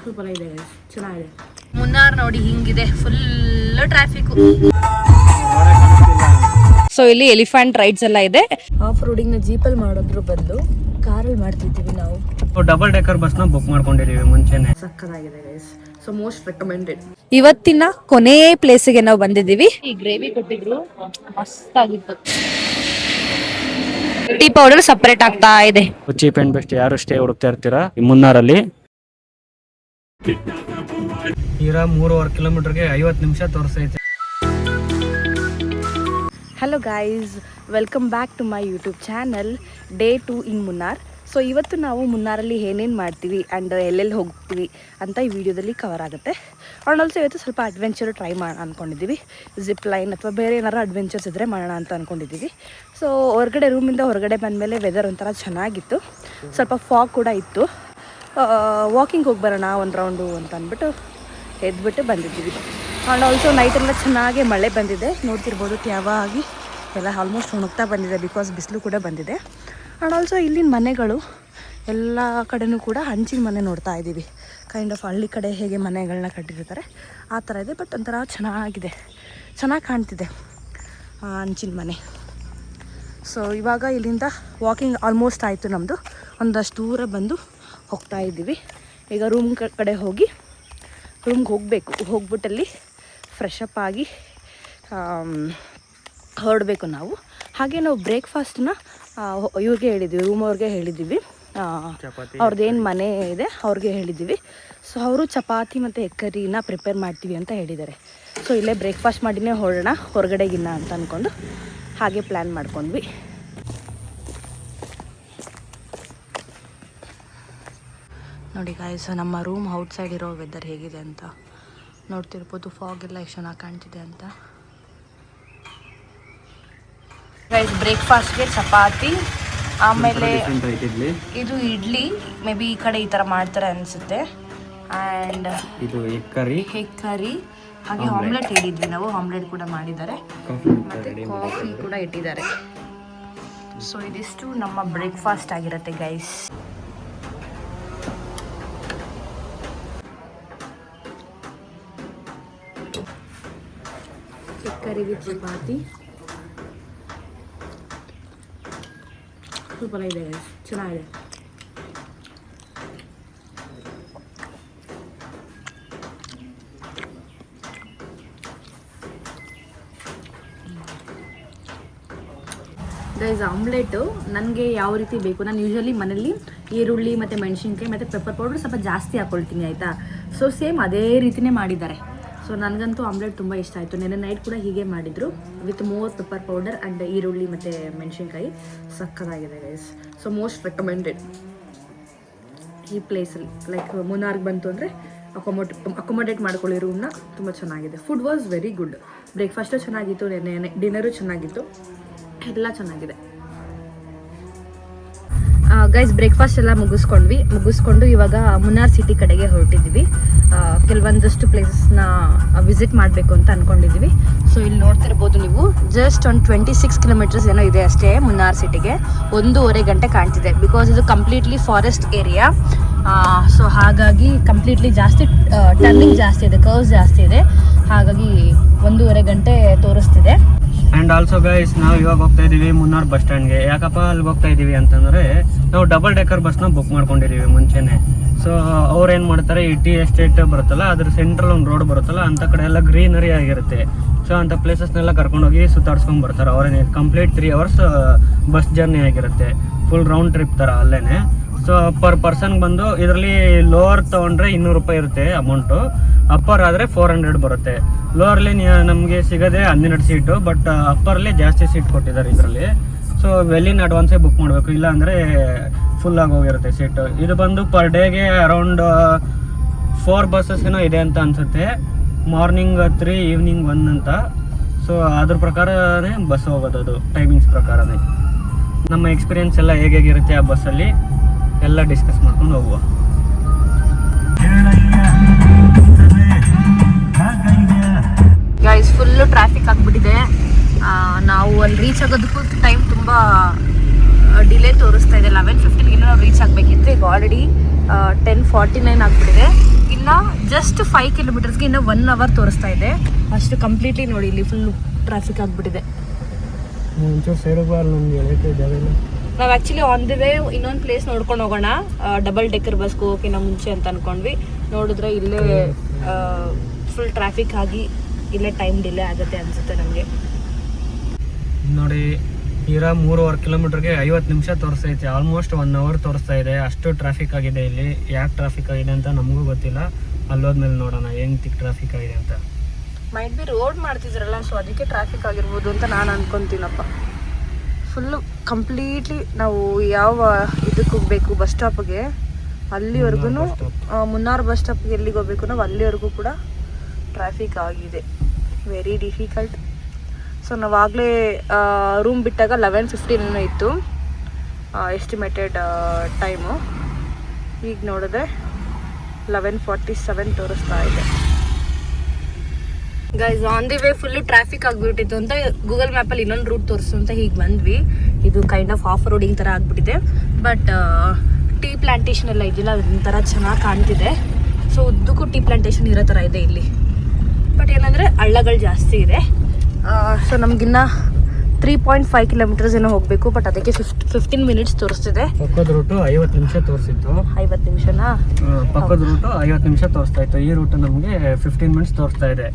Super ಇದೆ, ಚೆನ್ನಾಗಿದೆ. ಮುನ್ನಾರ್ ನೋಡಿ ಹಿಂಗಿದೆ, ಫುಲ್ ಟ್ರಾಫಿಕ್. ಸೊ ಇಲ್ಲಿ ಎಲಿಫೆಂಟ್ ರೈಡ್ಸ್ ಎಲ್ಲ ಇದೆ. ಆಫ್ ರೋಡಿಂಗ್ ನ ಜೀಪಲ್ಲಿ ಮಾಡೋದ್ರ ಬದಲು ಕಾರಲ್ಲಿ ಮಾಡ್ತಿದ್ದೀವಿ ನಾವು. ಡಬಲ್ ಡೆಕರ್ ಬಸ್ ನ ಬುಕ್ ಮಾಡ್ಕೊಂಡಿದೀವಿ ಮುಂಚೆನೆ. ಸಕ್ಕತ್ತಾಗಿದೆ ಗೈಸ್, ಸೊ ಮೋಸ್ಟ್ ರೆಕಮೆಂಡೆಡ್. ಇವತ್ತಿನ ಕೊನೆ ಪ್ಲೇಸ್ಗೆ ನಾವು ಬಂದಿದ್ದೀವಿ. ಈ ಗ್ರೇವಿ ಕೊಟ್ಟಿದ್ರು, ಮಸ್ತ್ ಆಗಿತ್ತು. ಟೀ ಪೌಡರ್ ಸಪರೇಟ್ ಆಗ್ತಾ ಇದೆ. ಚೀಪ್ ಅಂಡ್ ಬೆಸ್ಟ್ ಯಾರು ಸ್ಟೇ ಹುಡುಕ್ತಾ ಇರ್ತೀರಾ ಮುನ್ನಾರಲ್ಲಿ, ತೀರಾ 3.5 ಕಿಲೋಮೀಟರ್ಗೆ 50 ನಿಮಿಷ ತೋರಿಸ್ತೈತೆ. Hello guys, welcome back to my YouTube channel day 2 in Munnar. So ಇವತ್ತು ನಾವು ಮುನ್ನಾರಲ್ಲಿ ಏನೇನು ಮಾಡ್ತೀವಿ ಆ್ಯಂಡ್ ಎಲ್ಲೆಲ್ಲಿ ಹೋಗ್ತೀವಿ ಅಂತ ಈ ವಿಡಿಯೋದಲ್ಲಿ ಕವರ್ ಆಗುತ್ತೆ. ಆ್ಯಂಡ್ ಆಲ್ಸೋ ಇವತ್ತು ಸ್ವಲ್ಪ ಅಡ್ವೆಂಚರ್ ಟ್ರೈ ಮಾಡೋಣ ಅಂದ್ಕೊಂಡಿದ್ದೀವಿ. ಜಿಪ್ ಲೈನ್ ಅಥವಾ ಬೇರೆ ಏನಾರು ಅಡ್ವೆಂಚರ್ಸ್ ಇದ್ದರೆ ಮಾಡೋಣ ಅಂತ ಅಂದ್ಕೊಂಡಿದ್ದೀವಿ. ಸೊ ಹೊರಗಡೆ ರೂಮಿಂದ ಹೊರಗಡೆ ಬಂದಮೇಲೆ ವೆದರ್ ಒಂಥರ ಚೆನ್ನಾಗಿತ್ತು, ಸ್ವಲ್ಪ ಫಾಗ್ ಕೂಡ ಇತ್ತು. ವಾಕಿಂಗ್ ಹೋಗಿ ಬರೋಣ ಒಂದು ರೌಂಡು ಅಂತ ಅಂದ್ಬಿಟ್ಟು ಎದ್ಬಿಟ್ಟು ಬಂದಿದ್ದೀವಿ. ಆ್ಯಂಡ್ ಆಲ್ಸೋ ನೈಟೆಲ್ಲ ಚೆನ್ನಾಗಿ ಮಳೆ ಬಂದಿದೆ, ನೋಡ್ತಿರ್ಬೋದು ತ್ಯಾವಾಗಿ ಎಲ್ಲ ಆಲ್ಮೋಸ್ಟ್ ಒಣಗ್ತಾ ಬಂದಿದೆ, ಬಿಕಾಸ್ ಬಿಸಿಲು ಕೂಡ ಬಂದಿದೆ. ಆ್ಯಂಡ್ ಆಲ್ಸೋ ಇಲ್ಲಿನ ಮನೆಗಳು ಎಲ್ಲ ಕಡೆನೂ ಕೂಡ ಹಂಚಿನ ಮನೆ ನೋಡ್ತಾ ಇದ್ದೀವಿ. ಕೈಂಡ್ ಆಫ್ ಹಳ್ಳಿ ಕಡೆ ಹೇಗೆ ಮನೆಗಳನ್ನ ಕಟ್ಟಿರ್ತಾರೆ ಆ ಥರ ಇದೆ, ಬಟ್ ಒಂಥರ ಚೆನ್ನಾಗಿದೆ, ಚೆನ್ನಾಗಿ ಕಾಣ್ತಿದೆ ಹಂಚಿನ ಮನೆ. ಸೊ ಇವಾಗ ಇಲ್ಲಿಂದ ವಾಕಿಂಗ್ ಆಲ್ಮೋಸ್ಟ್ ಆಯಿತು ನಮ್ಮದು, ಒಂದಷ್ಟು ದೂರ ಬಂದು ಹೋಗ್ತಾ ಇದ್ದೀವಿ. ಈಗ ರೂಮ್ ಕಡೆ ಹೋಗಿ ರೂಮ್ಗೆ ಹೋಗಬೇಕು, ಹೋಗ್ಬಿಟ್ಟಲ್ಲಿ ಫ್ರೆಶ್ ಅಪ್ ಆಗಿ ಹೊರಡಬೇಕು ನಾವು. ಹಾಗೆ ನಾವು ಬ್ರೇಕ್ಫಾಸ್ಟನ್ನ ಇವ್ರಿಗೆ ಹೇಳಿದ್ದೀವಿ, ರೂಮ್ ಅವ್ರಿಗೆ ಹೇಳಿದ್ದೀವಿ, ಅವ್ರದ್ದೇನು ಮನೆ ಇದೆ ಅವ್ರಿಗೆ ಹೇಳಿದ್ದೀವಿ. ಸೊ ಅವರು ಚಪಾತಿ ಮತ್ತು ಎಗ್ ಕರಿನ ಪ್ರಿಪೇರ್ ಮಾಡ್ತೀವಿ ಅಂತ ಹೇಳಿದ್ದಾರೆ. ಸೊ ಇಲ್ಲೇ ಬ್ರೇಕ್ಫಾಸ್ಟ್ ಮಾಡಿನೇ ಹೊರಡೋಣ ಹೊರಗಡೆಗಿನ್ನ ಅಂತ ಅಂದ್ಕೊಂಡು ಹಾಗೆ ಪ್ಲ್ಯಾನ್ ಮಾಡ್ಕೊಂಡ್ವಿ. ನೋಡಿ ಗಾಯ್ಸ್, ನಮ್ಮ ರೂಮ್ ಔಟ್ಸೈಡ್ ಇರೋ ವೆದರ್ ಹೇಗಿದೆ ಅಂತ ನೋಡ್ತಿರ್ಬೋದು. ಫಾಗ್ ಎಲ್ಲ ಎಷ್ಟು ಚೆನ್ನಾಗಿ ಕಾಣ್ತಿದೆ ಅಂತ. ಗೈಸ್ ಬ್ರೇಕ್ಫಾಸ್ಟ್ಗೆ ಚಪಾತಿ, ಆಮೇಲೆ ಇದು ಇಡ್ಲಿ, ಮೇ ಬಿ ಈ ಕಡೆ ಈ ಥರ ಮಾಡ್ತಾರೆ ಅನಿಸುತ್ತೆ. ಆ್ಯಂಡ್ ಇದು ಎಗ್ ಕರಿ, ಹಾಗೆ ಆಮ್ಲೆಟ್ ಹೇಳಿದ್ವಿ ನಾವು, ಆಮ್ಲೆಟ್ ಕೂಡ ಮಾಡಿದ್ದಾರೆ, ಮತ್ತು ಕಾಫಿ ಕೂಡ ಇಟ್ಟಿದ್ದಾರೆ. ಸೊ ಇದಿಷ್ಟು ನಮ್ಮ ಬ್ರೇಕ್ಫಾಸ್ಟ್ ಆಗಿರುತ್ತೆ guys. Curry with chapati, super ಇದೆ, ಚೆನ್ನಾಗಿದೆ. ಗೈಸ್ ಆಮ್ಲೆಟು ನನಗೆ ಯಾವ ರೀತಿ ಬೇಕು, ನಾನು ಯೂಶ್ವಲಿ ಮನೇಲಿ ಈರುಳ್ಳಿ ಮತ್ತು ಮೆಣಸಿನ್ಕಾಯಿ ಮತ್ತು ಪೆಪ್ಪರ್ ಪೌಡರ್ ಸ್ವಲ್ಪ ಜಾಸ್ತಿ ಹಾಕ್ಕೊಳ್ತೀನಿ, ಆಯಿತಾ. ಸೊ ಸೇಮ್ ಅದೇ ರೀತಿಯೇ ಮಾಡಿದ್ದಾರೆ. ಸೊ ನನಗಂತೂ ಆಮ್ಲೆಟ್ ತುಂಬ ಇಷ್ಟ ಆಯಿತು. ನೆನ್ನೆ ನೈಟ್ ಕೂಡ ಹೀಗೆ ಮಾಡಿದರು, with more pepper powder and ಈರುಳ್ಳಿ ಮತ್ತು ಮೆಣಸಿನ್ಕಾಯಿ. ಸಕ್ಕತ್ತಾಗಿದೆ ಗೈಸ್, ಸೊ ಮೋಸ್ಟ್ ರೆಕಮೆಂಡೆಡ್ ಈ ಪ್ಲೇಸಲ್ಲಿ. ಲೈಕ್ ಮುನ್ನಾರ್ಗೆ ಬಂತು ಅಂದರೆ ಅಕೊಮೊಡೇಟ್ ಮಾಡ್ಕೊಳ್ಳಿ ರೂಮ್ನ, ತುಂಬ ಚೆನ್ನಾಗಿದೆ. Food was very good, breakfast ಚೆನ್ನಾಗಿತ್ತು, ನೆನ್ನೆ ಡಿನ್ನರು ಚೆನ್ನಾಗಿತ್ತು, ಎಲ್ಲ ಚೆನ್ನಾಗಿದೆ. ಗೈಸ್ ಬ್ರೇಕ್ಫಾಸ್ಟ್ ಎಲ್ಲ ಮುಗಿಸ್ಕೊಂಡು ಇವಾಗ ಮುನ್ನಾರ್ ಸಿಟಿ ಕಡೆಗೆ ಹೊರಟಿದ್ದೀವಿ. ಕೆಲವೊಂದಷ್ಟು ಪ್ಲೇಸಸ್ನ ವಿಸಿಟ್ ಮಾಡಬೇಕು ಅಂತ ಅಂದ್ಕೊಂಡಿದ್ದೀವಿ. ಸೊ ಇಲ್ಲಿ ನೋಡ್ತಿರ್ಬೋದು ನೀವು, ಜಸ್ಟ್ ಒಂದು 26 ಕಿಲೋಮೀಟರ್ಸ್ ಏನೋ ಇದೆ ಅಷ್ಟೇ ಮುನ್ನಾರ್ ಸಿಟಿಗೆ. 1.5 ಗಂಟೆ ಕಾಣ್ತಿದೆ, ಬಿಕಾಸ್ ಇದು ಕಂಪ್ಲೀಟ್ಲಿ ಫಾರೆಸ್ಟ್ ಏರಿಯಾ. ಸೊ ಹಾಗಾಗಿ ಕಂಪ್ಲೀಟ್ಲಿ ಜಾಸ್ತಿ ಟರ್ನಿಂಗ್ ಜಾಸ್ತಿ ಇದೆ, ಕರ್ವ್ಸ್ ಜಾಸ್ತಿ ಇದೆ, ಹಾಗಾಗಿ 1.5 ಗಂಟೆ ತೋರಿಸ್ತಿದೆ. ಅಂಡ್ ಆಲ್ಸೋ ಗೈಸ್, ನಾವು ಇವಾಗ ಹೋಗ್ತಾ ಇದೀವಿ ಮುನ್ನಾರ್ ಬಸ್ ಸ್ಟ್ಯಾಂಡ್ಗೆ. ಯಾಕಪ್ಪ ಅಲ್ಲಿ ಹೋಗ್ತಾ ಇದೀವಿ ಅಂತಂದ್ರೆ, ನಾವು ಡಬಲ್ ಡೆಕರ್ ಬಸ್ನ ಬುಕ್ ಮಾಡ್ಕೊಂಡಿದೀವಿ ಮುಂಚೆನೆ. ಸೊ ಅವ್ರು ಏನು ಮಾಡ್ತಾರೆ, ಈ ಟೀ ಎಸ್ಟೇಟ್ ಬರುತ್ತಲ್ಲ, ಅದ್ರ ಸೆಂಟ್ರಲ್ ಒಂದು ರೋಡ್ ಬರುತ್ತಲ್ಲ, ಅಂತ ಕಡೆ ಎಲ್ಲ ಗ್ರೀನರಿ ಆಗಿರುತ್ತೆ. ಸೊ ಅಂಥ ಪ್ಲೇಸಸ್ನೆಲ್ಲ ಕರ್ಕೊಂಡೋಗಿ ಸುತ್ತಾಡ್ಸ್ಕೊಂಡು ಬರ್ತಾರೆ. ಅವರೇನೆ ಕಂಪ್ಲೀಟ್ 3 ಅವರ್ಸ್ ಬಸ್ ಜರ್ನಿ ಆಗಿರುತ್ತೆ, ಫುಲ್ ರೌಂಡ್ ಟ್ರಿಪ್ ಥರ ಅಲ್ಲೇನೆ. ಸೊ ಪರ್ ಪರ್ಸನ್ಗೆ ಬಂದು ಇದರಲ್ಲಿ ಲೋವರ್ ತೊಗೊಂಡ್ರೆ 200 ರೂಪಾಯಿ ಇರುತ್ತೆ ಅಮೌಂಟು, ಅಪ್ಪರ್ ಆದರೆ 400 ಬರುತ್ತೆ. ಲೋವರ್ಲಿ ನಮಗೆ ಸಿಗೋದೇ 12 ಸೀಟು, ಬಟ್ ಅಪ್ಪರಲ್ಲಿ ಜಾಸ್ತಿ ಸೀಟ್ ಕೊಟ್ಟಿದ್ದಾರೆ ಇದರಲ್ಲಿ. ಸೊ ವೆಲ್ಲಿನ ಅಡ್ವಾನ್ಸೇ ಬುಕ್ ಮಾಡಬೇಕು, ಇಲ್ಲ ಅಂದರೆ ಫುಲ್ ಆಗಿ ಹೋಗಿರುತ್ತೆ ಸೀಟು. ಇದು ಬಂದು ಪರ್ ಡೇಗೆ ಅರೌಂಡ್ 4 ಬಸ್ಸಸ್ ಏನೋ ಇದೆ ಅಂತ ಅನಿಸುತ್ತೆ. ಮಾರ್ನಿಂಗ್ 3, ಈವ್ನಿಂಗ್ 1 ಅಂತ. ಸೊ ಅದ್ರ ಪ್ರಕಾರನೇ ಬಸ್ ಹೋಗೋದು, ಅದು ಟೈಮಿಂಗ್ಸ್ ಪ್ರಕಾರನೇ. ನಮ್ಮ ಎಕ್ಸ್ಪೀರಿಯನ್ಸ್ ಎಲ್ಲ ಹೇಗಿರುತ್ತೆ ಆ ಬಸ್ಸಲ್ಲಿ ಎಲ್ಲ ಡಿಸ್ಕಸ್ ಮಾಡ್ಕೊಂಡು ಹೋಗುವ. ಗೈಸ್ ಫುಲ್ಲು ಟ್ರಾಫಿಕ್ ಆಗಿಬಿಟ್ಟಿದೆ. ನಾವು ಅಲ್ಲಿ ರೀಚ್ ಆಗೋದಕ್ಕೂ ಟೈಮ್ ತುಂಬ ಡಿಲೇ ತೋರಿಸ್ತಾ ಇದೆ. 11:15 ನಾವು ರೀಚ್ ಆಗಬೇಕಿತ್ತು, ಈಗ ಆಲ್ರೆಡಿ 10:49 ಆಗಿಬಿಟ್ಟಿದೆ. ಇನ್ನು ಇನ್ನು ಜಸ್ಟ್ 5 ಕಿಲೋಮೀಟರ್ಸ್ಗೆ ಇನ್ನು 1 ಅವರ್ ತೋರಿಸ್ತಾ ಇದೆ. ಅಷ್ಟು ಕಂಪ್ಲೀಟ್ಲಿ ನೋಡಿ ಇಲ್ಲಿ ಫುಲ್ ಟ್ರಾಫಿಕ್ ಆಗಿಬಿಟ್ಟಿದೆ. ನಾವು ಆ್ಯಕ್ಚುಲಿ ಆನ್ ದಿ ವೇ ಇನ್ನೊಂದು ಪ್ಲೇಸ್ ನೋಡ್ಕೊಂಡು ಹೋಗೋಣ, ಡಬಲ್ ಡೆಕ್ಕರ್ ಬಸ್ಗೆ ಹೋಗೋಕ್ಕಿಂತ ಮುಂಚೆ ಅಂತ ಅಂದ್ಕೊಂಡ್ವಿ. ನೋಡಿದ್ರೆ ಇಲ್ಲೇ ಫುಲ್ ಟ್ರಾಫಿಕ್ ಆಗಿ ಇಲ್ಲೇ ಟೈಮ್ ಡಿಲೇ ಆಗುತ್ತೆ ಅನಿಸುತ್ತೆ ನಮಗೆ. ನೋಡಿ ಇರೋ 3.5 ಕಿಲೋಮೀಟರ್ಗೆ 50 ನಿಮಿಷ ತೋರಿಸ್ತೈತೆ. ಆಲ್ಮೋಸ್ಟ್ 1 ಅವರ್ ತೋರಿಸ್ತಾ ಇದೆ. ಅಷ್ಟು ಟ್ರಾಫಿಕ್ ಆಗಿದೆ ಇಲ್ಲಿ. ಯಾಕೆ ಟ್ರಾಫಿಕ್ ಆಗಿದೆ ಅಂತ ನಮಗೂ ಗೊತ್ತಿಲ್ಲ. ಅಲ್ಲೋದ್ಮೇಲೆ ನೋಡೋಣ ಏನು ತಿಕ್ ಟ್ರಾಫಿಕ್ ಆಗಿದೆ ಅಂತ. ಮೈಟ್ ಬಿ ರೋಡ್ ಮಾಡ್ತಿದ್ರಲ್ಲ, ಸೊ ಅದಕ್ಕೆ ಟ್ರಾಫಿಕ್ ಆಗಿರ್ಬೋದು ಅಂತ ನಾನು ಅನ್ಕೊತೀನಪ್ಪ. ಫುಲ್ಲು ಕಂಪ್ಲೀಟ್ಲಿ ನಾವು ಯಾವ ಇದಕ್ಕೆ ಹೋಗಬೇಕು ಬಸ್ ಸ್ಟಾಪ್ಗೆ, ಅಲ್ಲಿವರೆಗೂ ಮುನ್ನಾರ್ ಬಸ್ ಸ್ಟಾಪ್ಗೆ ಎಲ್ಲಿಗೆ ಹೋಗ್ಬೇಕು ನಾವು ಅಲ್ಲಿವರೆಗೂ ಕೂಡ ಟ್ರಾಫಿಕ್ ಆಗಿದೆ. Very difficult. ಸೊ ನಾವಾಗಲೇ ರೂಮ್ ಬಿಟ್ಟಾಗ 11:15 ಇತ್ತು ಎಸ್ಟಿಮೇಟೆಡ್ ಟೈಮು. ಈಗ ನೋಡಿದ್ರೆ 11:47 ತೋರಿಸ್ತಾ ಇದೆ. Guys on the way full traffic ಆಗಿಬಿಟ್ಟಿತ್ತು ಅಂತ ಗೂಗಲ್ ಮ್ಯಾಪಲ್ಲಿ ಇನ್ನೊಂದು ರೂಟ್ ತೋರಿಸು ಅಂತ ಹೀಗೆ ಬಂದ್ವಿ. ಇದು ಕೈಂಡ್ ಆಫ್ ಆಫ್ ರೋಡಿಂಗ್ ಥರ ಆಗಿಬಿಟ್ಟಿದೆ. ಬಟ್ ಟೀ ಪ್ಲಾಂಟೇಶನ್ ಎಲ್ಲ ಇದಿಲ್ಲ, ಅದೊಂಥರ ಚೆನ್ನಾಗಿ ಕಾಣ್ತಿದೆ. ಸೊ ಉದ್ದಕ್ಕೂ ಟೀ ಪ್ಲಾಂಟೇಶನ್ ಇರೋ ಥರ ಇದೆ ಇಲ್ಲಿ. ಬಟ್ ಏನಂದರೆ ಹಳ್ಳಗಳು ಜಾಸ್ತಿ ಇದೆ. ಸೊ ನಮಗಿನ್ನ 3.5 ಕಿಲೋಮೀಟರ್ಸ್ ಏನೋ ಹೋಗಬೇಕು. ಬಟ್ ಅದಕ್ಕೆ 15 ಮಿನಿಟ್ಸ್ ತೋರಿಸ್ತಿದೆ. ಪಕ್ಕದ ರೂಟು 50 ನಿಮಿಷ ತೋರಿಸಿತ್ತು. 50 ನಿಮಿಷನಾ? ಪಕ್ಕದ ರೂಟು 50 ನಿಮಿಷ ತೋರಿಸ್ತಾ ಇತ್ತು. ಈ ರೂಟ್ ನಮಗೆ 15 ಮಿನಿಟ್ಸ್ ತೋರಿಸ್ತಾ ಇದೆ.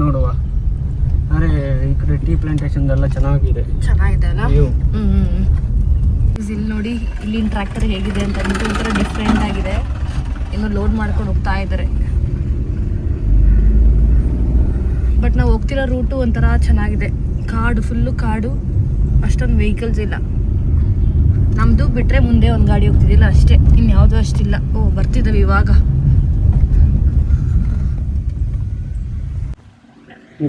ನೋಡುವ. ಅರೆ ಈ ಕಡೆ ಟೀ ಪ್ಲಾಂಟೇಶನ್ ಎಲ್ಲ ಚೆನ್ನಾಗಿದೆ ಅಲ್ಲ. ಇಲ್ಲಿ ನೋಡಿ ಇಲ್ಲಿನ ಟ್ರ್ಯಾಕ್ಟರ್ ಹೇಗಿದೆ ಅಂತ ಒಂಥರ ಡಿಫ್ರೆಂಟ್ ಆಗಿದೆ. ಏನೋ ಲೋಡ್ ಮಾಡ್ಕೊಂಡು ಹೋಗ್ತಾ ಇದ್ದಾರೆ. ಬಟ್ ನಾವು ಹೋಗ್ತಿರೋ ರೂಟು ಒಂಥರ ಚೆನ್ನಾಗಿದೆ. ಕಾಡು, ಫುಲ್ಲು ಕಾಡು, ಅಷ್ಟೊಂದು ವೆಹಿಕಲ್ಸ್ ಇಲ್ಲ. ನಮ್ಮದು ಬಿಟ್ಟರೆ ಮುಂದೆ ಒಂದು ಗಾಡಿ ಹೋಗ್ತಿದ್ದಿಲ್ಲ ಅಷ್ಟೇ, ಇನ್ಯಾವುದೂ ಅಷ್ಟಿಲ್ಲ. ಬರ್ತಿದ್ದಾವೆ ಇವಾಗ.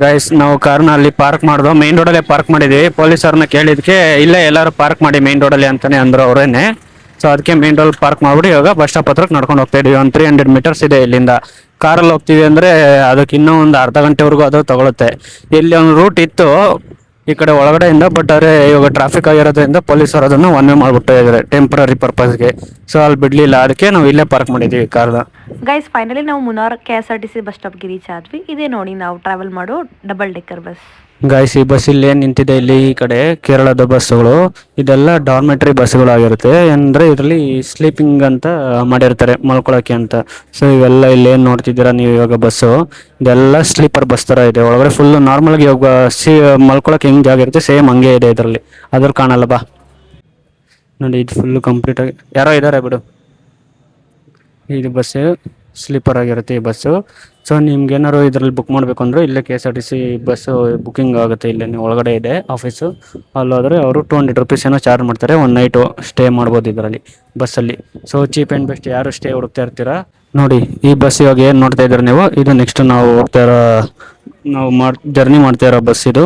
ಗೈಸ್ ನಾವು ಕಾರ್ನ ಅಲ್ಲಿ ಪಾರ್ಕ್ ಮಾಡಿದ್ವು, ಮೇನ್ ರೋಡಲ್ಲೇ ಪಾರ್ಕ್ ಮಾಡಿದ್ವಿ. ಪೊಲೀಸರನ್ನ ಕೇಳಿದಕ್ಕೆ ಇಲ್ಲೇ ಎಲ್ಲರೂ ಪಾರ್ಕ್ ಮಾಡಿ ಮೇನ್ ರೋಡಲ್ಲಿ ಅಂತಾನೆ ಅಂದ್ರು ಅವರೇನೆ. ಸೊ ಅದಕ್ಕೆ ಮೇನ್ ರೋಡ್ ಪಾರ್ಕ್ ಮಾಡ್ಬಿಟ್ಟು ಇವಾಗ ಬಸ್ ಸ್ಟಾಪ್ ಹತ್ರಕ್ಕೆ ನಡ್ಕೊಂಡು ಹೋಗ್ತಾ ಇದೀವಿ. ಒಂದು 300 ಮೀಟರ್ಸ್ ಇದೆ ಇಲ್ಲಿಂದ. ಕಾರಲ್ಲಿ ಹೋಗ್ತೀವಿ ಅಂದರೆ ಅದಕ್ಕೆ ಇನ್ನೂ ಒಂದು ಅರ್ಧ ಗಂಟೆವರೆಗೂ ಅದು ತಗೊಳುತ್ತೆ. ಇಲ್ಲಿ ಒಂದು ರೂಟ್ ಇತ್ತು ಈ ಕಡೆ ಒಳಗಡೆಯಿಂದ, ಬಟ್ ಆದರೆ ಇವಾಗ ಟ್ರಾಫಿಕ್ ಆಗಿರೋದ್ರಿಂದ ಪೊಲೀಸರು ಅದನ್ನು ಒನ್ ವೇ ಮಾಡಿಬಿಟ್ಟು ಇದ್ದಾರೆ ಟೆಂಪ್ರರಿ ಪರ್ಪಸ್ಗೆ. ಸೊ ಅಲ್ಲಿ ಬಿಡಲಿಲ್ಲ, ಅದಕ್ಕೆ ನಾವು ಇಲ್ಲೇ ಪಾರ್ಕ್ ಮಾಡಿದ್ದೀವಿ ಕಾರ್ನ. ಗೈಸ್ ಫೈನಲಿ ನಾವು ಮುನ್ನಾರ್ KSRTC ಬಸ್ ಸ್ಟಾಪ್ಗೆ ರೀಚ್ ಆದ್ವಿ. ಇದೇ ನೋಡಿ ನಾವು ಟ್ರಾವೆಲ್ ಮಾಡೋ ಡಬಲ್ ಡೆಕ್ಕರ್ ಬಸ್. ಗಾಯ್ಸ್ ಈ ಬಸ್ ಇಲ್ಲಿ ಏನು ನಿಂತಿದೆ, ಇಲ್ಲಿ ಈ ಕಡೆ ಕೇರಳದ ಬಸ್ಸುಗಳು, ಇದೆಲ್ಲ ಡಾರ್ಮೆಟ್ರಿ ಬಸ್ಗಳಾಗಿರುತ್ತೆ. ಅಂದರೆ ಇದರಲ್ಲಿ ಸ್ಲೀಪಿಂಗ್ ಅಂತ ಮಾಡಿರ್ತಾರೆ, ಮಲ್ಕೊಳ್ಳೋಕ್ಕೆ ಅಂತ. ಸೊ ಇವೆಲ್ಲ ಇಲ್ಲಿ ಏನು ನೋಡ್ತಿದ್ದೀರಾ ನೀವು ಇವಾಗ ಬಸ್ಸು, ಇದೆಲ್ಲ ಸ್ಲೀಪರ್ ಬಸ್ ಥರ ಇದೆ. ಒಳಗಡೆ ಫುಲ್ಲು ನಾರ್ಮಲ್ಗೆ ಇವಾಗ ಮಲ್ಕೊಳ್ಳೋಕೆ ಹೆಂಗೆ ಜಾಗ ಇರುತ್ತೆ ಸೇಮ್ ಹಂಗೆ ಇದೆ ಇದರಲ್ಲಿ. ಅದ್ರ ಕಾಣಲ್ಲ ಬಾ ನೋಡಿ, ಇದು ಫುಲ್ಲು ಕಂಪ್ಲೀಟಾಗಿ ಯಾರೋ ಇದ್ದಾರೆ ಬಿಡು. ಇದು ಬಸ್ಸು ಸ್ಲೀಪರ್ ಆಗಿರುತ್ತೆ ಈ ಬಸ್ಸು. ಸೊ ನಿಮ್ಗೆ ಏನಾದ್ರು ಇದರಲ್ಲಿ ಬುಕ್ ಮಾಡಬೇಕು ಅಂದರೆ ಇಲ್ಲೇ KSRTC ಬಸ್ಸು ಬುಕ್ಕಿಂಗ್ ಆಗುತ್ತೆ. ಇಲ್ಲೇ ನೀವು ಒಳಗಡೆ ಇದೆ ಆಫೀಸು, ಅಲ್ಲಾದರೆ ಅವರು 200 ರೂಪೀಸ್ ಏನೋ ಚಾರ್ಜ್ ಮಾಡ್ತಾರೆ. ಒಂದು ನೈಟು ಸ್ಟೇ ಮಾಡ್ಬೋದು ಇದರಲ್ಲಿ ಬಸ್ಸಲ್ಲಿ. So cheap and best. ಯಾರು ಸ್ಟೇ ಹುಡುಕ್ತಾ ಇರ್ತೀರಾ ನೋಡಿ ಈ ಬಸ್ ಇವಾಗ ಏನು ನೋಡ್ತಾ ಇದ್ದೀರಾ ನೀವು, ಇದು ನೆಕ್ಸ್ಟ್ ನಾವು ಹೋಗ್ತಾ ಇರೋ ಜರ್ನಿ ಮಾಡ್ತಾ ಇರೋ ಬಸ್ ಇದು.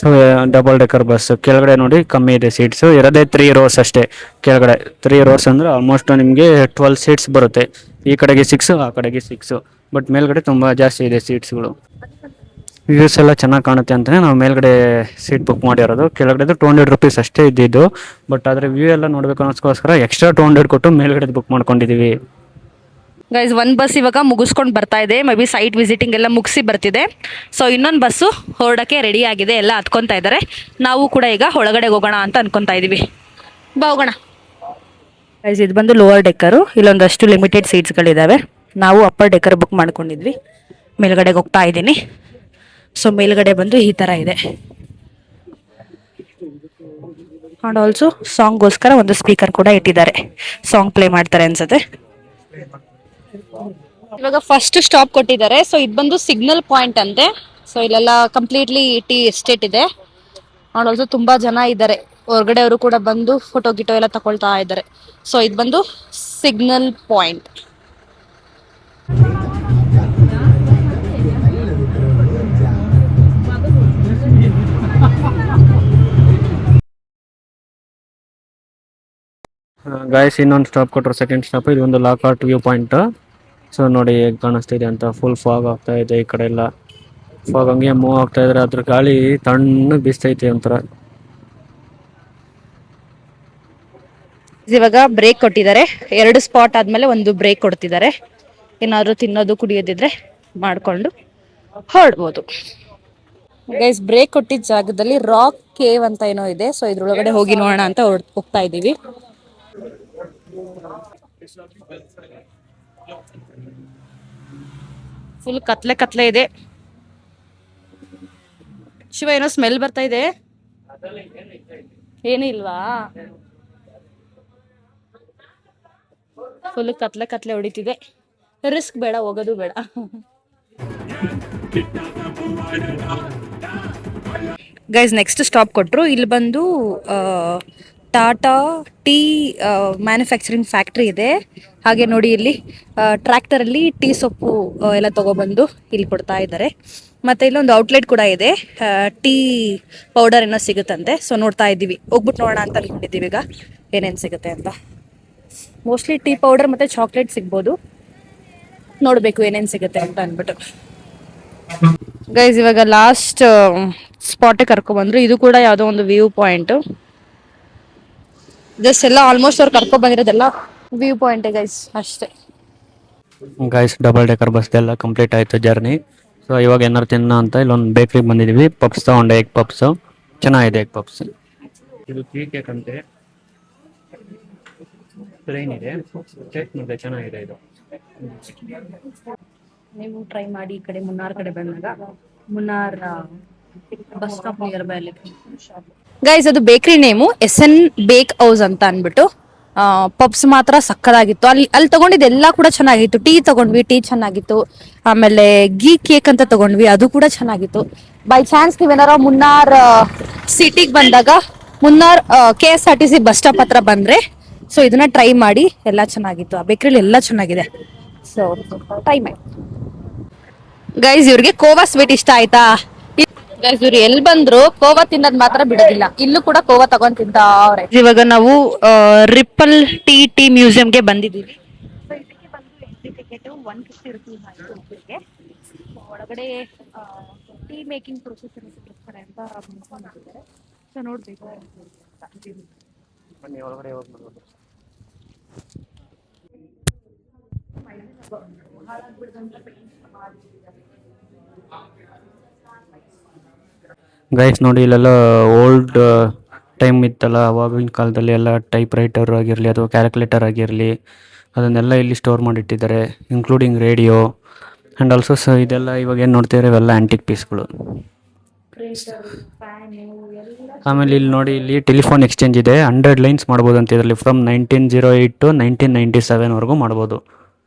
So double decker bus. ಕೆಳಗಡೆ ನೋಡಿ ಕಮ್ಮಿ ಇದೆ ಸೀಟ್ಸು, ಇರೋದೇ 3 rows ಅಷ್ಟೇ. ಕೆಳಗಡೆ 3 rows ಅಂದರೆ ಆಲ್ಮೋಸ್ಟ್ ನಿಮಗೆ 12 ಸೀಟ್ಸ್ ಬರುತ್ತೆ. ಈ ಕಡೆಗೆ 6, ಆ ಕಡೆಗೆ 6. ಬಟ್ ಮೇಲ್ಗಡೆ ತುಂಬ ಜಾಸ್ತಿ ಇದೆ ಸೀಟ್ಸ್ಗಳು. ವ್ಯೂಸ್ ಎಲ್ಲ ಚೆನ್ನಾಗಿ ಕಾಣುತ್ತೆ ಅಂತಲೇ ನಾವು ಮೇಲ್ಗಡೆ ಸೀಟ್ ಬುಕ್ ಮಾಡಿರೋದು. ಕೆಳಗಡೆ 200 ರೂಪೀಸ್ ಅಷ್ಟೇ ಇದ್ದಿದ್ದು. ಬಟ್ ಆದರೆ ವ್ಯೂ ಎಲ್ಲ ನೋಡಬೇಕು ಅನ್ನೋಸ್ಕೋಸ್ಕರ ಎಕ್ಸ್ಟ್ರಾ 200 ಕೊಟ್ಟು ಮೇಲ್ಗಡೆ ಬುಕ್ ಮಾಡ್ಕೊಂಡಿದ್ದೀವಿ. ಗೈಸ್ ಒಂದು ಬಸ್ ಇವಾಗ ಮುಗಿಸ್ಕೊಂಡು ಬರ್ತಾ ಇದೆ. ಮೇ ಬಿ ಸೈಟ್ ವಿಸಿಟಿಂಗ್ ಎಲ್ಲ ಮುಗಿಸಿ ಬರ್ತಿದೆ. ಸೊ ಇನ್ನೊಂದು ಬಸ್ಸು ಹೊರಡೋಕ್ಕೆ ರೆಡಿ ಆಗಿದೆ, ಎಲ್ಲ ಹತ್ಕೊತಾ ಇದ್ದಾರೆ. ನಾವು ಕೂಡ ಈಗ ಒಳಗಡೆ ಹೋಗೋಣ ಅಂತ ಅನ್ಕೊತಾ ಇದ್ದೀವಿ. ಬಾ ಹೋಗೋಣ. ಗೈಸ್ ಇದು ಬಂದು ಲೋವರ್ ಡೆಕ್ಕರು. ಇಲ್ಲೊಂದಷ್ಟು ಲಿಮಿಟೆಡ್ ಸೀಟ್ಸ್ಗಳಿದ್ದಾವೆ. ನಾವು ಅಪ್ಪರ್ ಡೆಕ್ಕರ್ ಬುಕ್ ಮಾಡ್ಕೊಂಡಿದ್ವಿ. ಮೇಲ್ಗಡೆಗೆ ಹೋಗ್ತಾ ಇದ್ದೀನಿ. ಸೊ ಮೇಲ್ಗಡೆ ಬಂದು ಈ ಥರ ಇದೆ. ಆ್ಯಂಡ್ ಆಲ್ಸೋ ಸಾಂಗ್ಗೋಸ್ಕರ ಒಂದು ಸ್ಪೀಕರ್ ಕೂಡ ಇಟ್ಟಿದ್ದಾರೆ. ಸಾಂಗ್ ಪ್ಲೇ ಮಾಡ್ತಾರೆ ಅನ್ಸುತ್ತೆ. ಇವಾಗ ಫಸ್ಟ್ ಸ್ಟಾಪ್ ಕೊಟ್ಟಿದ್ದಾರೆ. ಸೊ ಇದು ಬಂದು ಸಿಗ್ನಲ್ ಪಾಯಿಂಟ್ ಅಂತೆ. ಸೊ ಇಲ್ಲೆಲ್ಲ ಕಂಪ್ಲೀಟ್ಲಿ ಟೀ ಎಸ್ಟೇಟ್ ಇದೆ. ಆ್ಯಂಡ್ ಆಲ್ಸೋ ತುಂಬ ಜನ ಇದ್ದಾರೆ. ಹೊರಗಡೆ ಅವರು ಕೂಡ ಬಂದು ಫೋಟೋ ಗಿಟೋ ಎಲ್ಲ ತಗೊಳ್ತಾ ಇದ್ದಾರೆ. ಸೊ ಇದು ಬಂದು ಸಿಗ್ನಲ್ ಪಾಯಿಂಟ್. ಗಾಯ್ಸ್ ಇನ್ನೊಂದು ಸ್ಟಾಪ್ ಕೊಟ್ಟರು, ಸೆಕೆಂಡ್ ಸ್ಟಾಪ್. ಇದು ಒಂದು ಲಾಕಾರ್ಟ್ ವ್ಯೂ ಪಾಯಿಂಟ್. ಸೊ ನೋಡಿ ಹೇಗೆ ಕಾಣಿಸ್ತಿದೆ ಅಂತ. ಫುಲ್ ಫಾಗ್ ಆಗ್ತಾ ಇದೆ. ಈ ಕಡೆ ಎಲ್ಲ ಫಾಗ್ ಹಂಗೆ ಮೂವ್ ಆಗ್ತಾ ಇದ್ರೆ ಅದ್ರ ಗಾಳಿ ತಣ್ಣಗೆ ಬೀಸ್ತೈತೆ ಒಂಥರ. ಇವಾಗ ಬ್ರೇಕ್ ಕೊಟ್ಟಿದ್ದಾರೆ. 2 ಸ್ಪಾಟ್ ಆದ್ಮೇಲೆ ಒಂದು ಬ್ರೇಕ್ ಕೊಡ್ತಿದ್ದಾರೆ. ಏನಾದ್ರು ತಿನ್ನೋದು ಕುಡಿಯೋದಿದ್ರೆ ಮಾಡ್ಕೊಂಡು ಹೊರಡ್ಬೋದು. ಗೈಸ್ ಬ್ರೇಕ್ ಕೊಟ್ಟಿದ್ದ ಜಾಗದಲ್ಲಿ ರಾಕ್ ಕೇವ್ ಅಂತ ಏನೋ ಇದೆ. ಸೊ ಇದ್ರೊಳಗಡೆ ಹೋಗಿ ನೋಡೋಣ ಅಂತ ಹೋಗ್ತಾ ಇದೀವಿ. ಫುಲ್ ಕತ್ಲೆ ಕತ್ಲೆ ಇದೆ. ಶಿವ ಏನೋ ಸ್ಮೆಲ್ ಬರ್ತಾ ಇದೆ. ಏನೂ ಇಲ್ವಾ? ಫುಲ್ ಕತ್ಲೆ ಕತ್ಲೆ ಹೊಡಿತಿದೆ. ರಿಸ್ಕ್ ಬೇಡ, ಹೋಗೋದು ಬೇಡ. ಗೈಸ್ ನೆಕ್ಸ್ಟ್ ಸ್ಟಾಪ್ ಕೊಟ್ಟರು. ಇಲ್ಲಿ ಬಂದು ಟಾಟಾ ಟೀ ಮ್ಯಾನುಫ್ಯಾಕ್ಚರಿಂಗ್ ಫ್ಯಾಕ್ಟ್ರಿ ಇದೆ. ಹಾಗೆ ನೋಡಿ ಇಲ್ಲಿ ಟ್ರ್ಯಾಕ್ಟರಲ್ಲಿ ಟೀ ಸೊಪ್ಪು ಎಲ್ಲ ತಗೊಬಂದು ಇಲ್ಲಿ ಕೊಡ್ತಾ ಇದ್ದಾರೆ. ಮತ್ತು ಇಲ್ಲೊಂದು ಔಟ್ಲೆಟ್ ಕೂಡ ಇದೆ. ಟೀ ಪೌಡರ್ ಏನೋ ಸಿಗುತ್ತಂತೆ. ಸೊ ನೋಡ್ತಾ ಇದ್ದೀವಿ, ಹೋಗ್ಬಿಟ್ಟು ನೋಡೋಣ ಅಂತ ಅನ್ಕೊಂಡಿದ್ದೀವಿ ಈಗ ಏನೇನು ಸಿಗುತ್ತೆ ಅಂತ. ಮೋಸ್ಟ್ಲಿ ಟೀ ಪೌಡರ್ ಮತ್ತು ಚಾಕ್ಲೇಟ್ ಸಿಗ್ಬೋದು. ನೋಡಬೇಕು ಏನೇನು ಸಿಗುತ್ತೆ ಅಂತ ಅಂದ್ಬಿಟ್ಟು. ಗೈಸ್ ಇವಾಗ ಲಾಸ್ಟ್ ಸ್ಪಾಟಿಗೆ ಕರ್ಕೊಬಂದ್ರು. ಇದು ಕೂಡ ಯಾವುದೋ ಒಂದು ವ್ಯೂ ಪಾಯಿಂಟ್. ಜಸ್ಟ್ ಎಲ್ಲ ಆಲ್ಮೋಸ್ಟ್ ಅವ್ರು ಕರ್ಕೊಬಂದಿರೋದೆಲ್ಲ ವ್ಯೂ ಪಾಯಿಂಟ್ ಗೈಸ್ ಅಷ್ಟೇ. ಗೈಸ್ ಡಬಲ್ ಡೆಕರ್ ಬಸ್ ಎಲ್ಲ ಕಂಪ್ಲೀಟ್ ಆಯಿತು ಜರ್ನಿ. ಸೊ ಇವಾಗ ಏನಾರು ತಿನ್ನೋ ಅಂತ ಇಲ್ಲೊಂದು ಬೇಕ್ರಿಗೆ ಬಂದಿದ್ದೀವಿ. ಪಪ್ಸ್ ತಗೊಂಡೆ, ಎಗ್ ಪಪ್ಸು ಚೆನ್ನಾಗಿದೆ. ಎಗ್ ಪಪ್ಸ್ ಇದು ಟೀ ಕೇಕ್ ಅಂತೆ, ಪ್ಲೇನ್ ಇದೆ, ಟೇಸ್ಟ್ ಮಾಡಿದೆ ಚೆನ್ನಾಗಿದೆ. ಇದು ನೀವು ಟ್ರೈ ಮಾಡಿ. ಈ ಕಡೆ ಮುನ್ನಾರ್ ಕಡೆ ಬಂದಾಗ Munnar bus stop near by ಅಲ್ಲಿ ಗೈಸ್ ಅದು ಬೇಕ್ರಿ ನೇಮು SN ಬೇಕ್ ಹೌಸ್ ಅಂತ ಅನ್ಬಿಟ್ಟು. ಪಬ್ಸ್ ಮಾತ್ರ ಸಕ್ಕದಾಗಿತ್ತು. ಅಲ್ಲಿ ತಗೊಂಡಿದ್ದು ಎಲ್ಲ ಕೂಡ ಚೆನ್ನಾಗಿತ್ತು. ಟೀ ತಗೊಂಡ್ವಿ, ಟೀ ಚೆನ್ನಾಗಿತ್ತು. ಆಮೇಲೆ ಗೀ ಕೇಕ್ ಅಂತ ತಗೊಂಡ್ವಿ, ಅದು ಕೂಡ ಚೆನ್ನಾಗಿತ್ತು. ಬೈ ಚಾನ್ಸ್ ನೀವೇನಾರ ಮುನ್ನಾರ್ ಸಿಟಿಗೆ ಬಂದಾಗ ಮುನ್ನಾರ್ KSRTC ಬಸ್ ಸ್ಟಾಪ್ ಹತ್ರ ಬಂದ್ರೆ ಸೊ ಇದನ್ನ ಟ್ರೈ ಮಾಡಿ. ಎಲ್ಲ ಚೆನ್ನಾಗಿತ್ತು. ಆ ಬೇಕ್ರಿಲಿ ಎಲ್ಲ ಚೆನ್ನಾಗಿದೆ. ಸೊ ಟ್ರೈ ಮಾಡಿ ಗೈಸ್. ಇವ್ರಿಗೆ ಕೋವಾ ಸ್ವೀಟ್ ಇಷ್ಟ ಆಯ್ತಾ? ಗೈಸ್ ಇವ್ರು ಎಲ್ಲಿ ಬಂದ್ರು ಕೋವಾ ತಿನ್ನೋದ್ ಮಾತ್ರ ಬಿಡೋದಿಲ್ಲ. ಇಲ್ಲೂ ಕೂಡ ಕೋವಾ ತಗೊಂಡ್ ತಿಂತಾವ್ರೆ. ಇವಾಗ ನಾವು ರಿಪಲ್ ಟಿ ಮ್ಯೂಸಿಯಂಗೆ ಬಂದಿದ್ದೀವಿ. ಇದಕ್ಕೆ ಬಂದು ಎಂಟ್ರಿ ಟಿಕೆಟ್ 150 ರೂಪೀಸ್ ಆಯ್ತು ಒಬ್ಬರಿಗೆ. ಒಳಗಡೆ ಟೀ ಮೇಕಿಂಗ್ ಪ್ರೊಸೆಸ್ ತೋರಿಸ್ತಾರೆ ಅಂತ ಮಾಡಿದ್ದಾರೆ. ಸೊ ನೋಡ್ಬೇಕು. ಗೈಸ್ ನೋಡಿ ಇಲ್ಲೆಲ್ಲ ಓಲ್ಡ್ ಟೈಮ್ ಇತ್ತಲ್ಲ, ಅವಾಗಿನ ಕಾಲದಲ್ಲಿ ಎಲ್ಲ ಟೈಪ್ ರೈಟರ್ ಆಗಿರಲಿ ಅಥವಾ ಕ್ಯಾಲ್ಕುಲೇಟರ್ ಆಗಿರಲಿ ಅದನ್ನೆಲ್ಲ ಇಲ್ಲಿ ಸ್ಟೋರ್ ಮಾಡಿಟ್ಟಿದ್ದಾರೆ, ಇನ್ಕ್ಲೂಡಿಂಗ್ ರೇಡಿಯೋ ಆ್ಯಂಡ್ ಆಲ್ಸೋ ಇದೆಲ್ಲ ಇವಾಗ ಏನು ನೋಡ್ತಿದ್ದಾರೆ ಇವೆಲ್ಲ ಆ್ಯಂಟಿಕ್ ಪೀಸ್ಗಳು. ಆಮೇಲೆ ಇಲ್ಲಿ ನೋಡಿ, ಇಲ್ಲಿ ಟೆಲಿಫೋನ್ ಎಕ್ಸ್ಚೇಂಜ್ ಇದೆ. 100 ಲೈನ್ಸ್ ಮಾಡ್ಬೋದು ಅಂತ ಇದರಲ್ಲಿ. ಫ್ರಮ್ 1908 to 1997ವರೆಗೂ ಮಾಡ್ಬೋದು.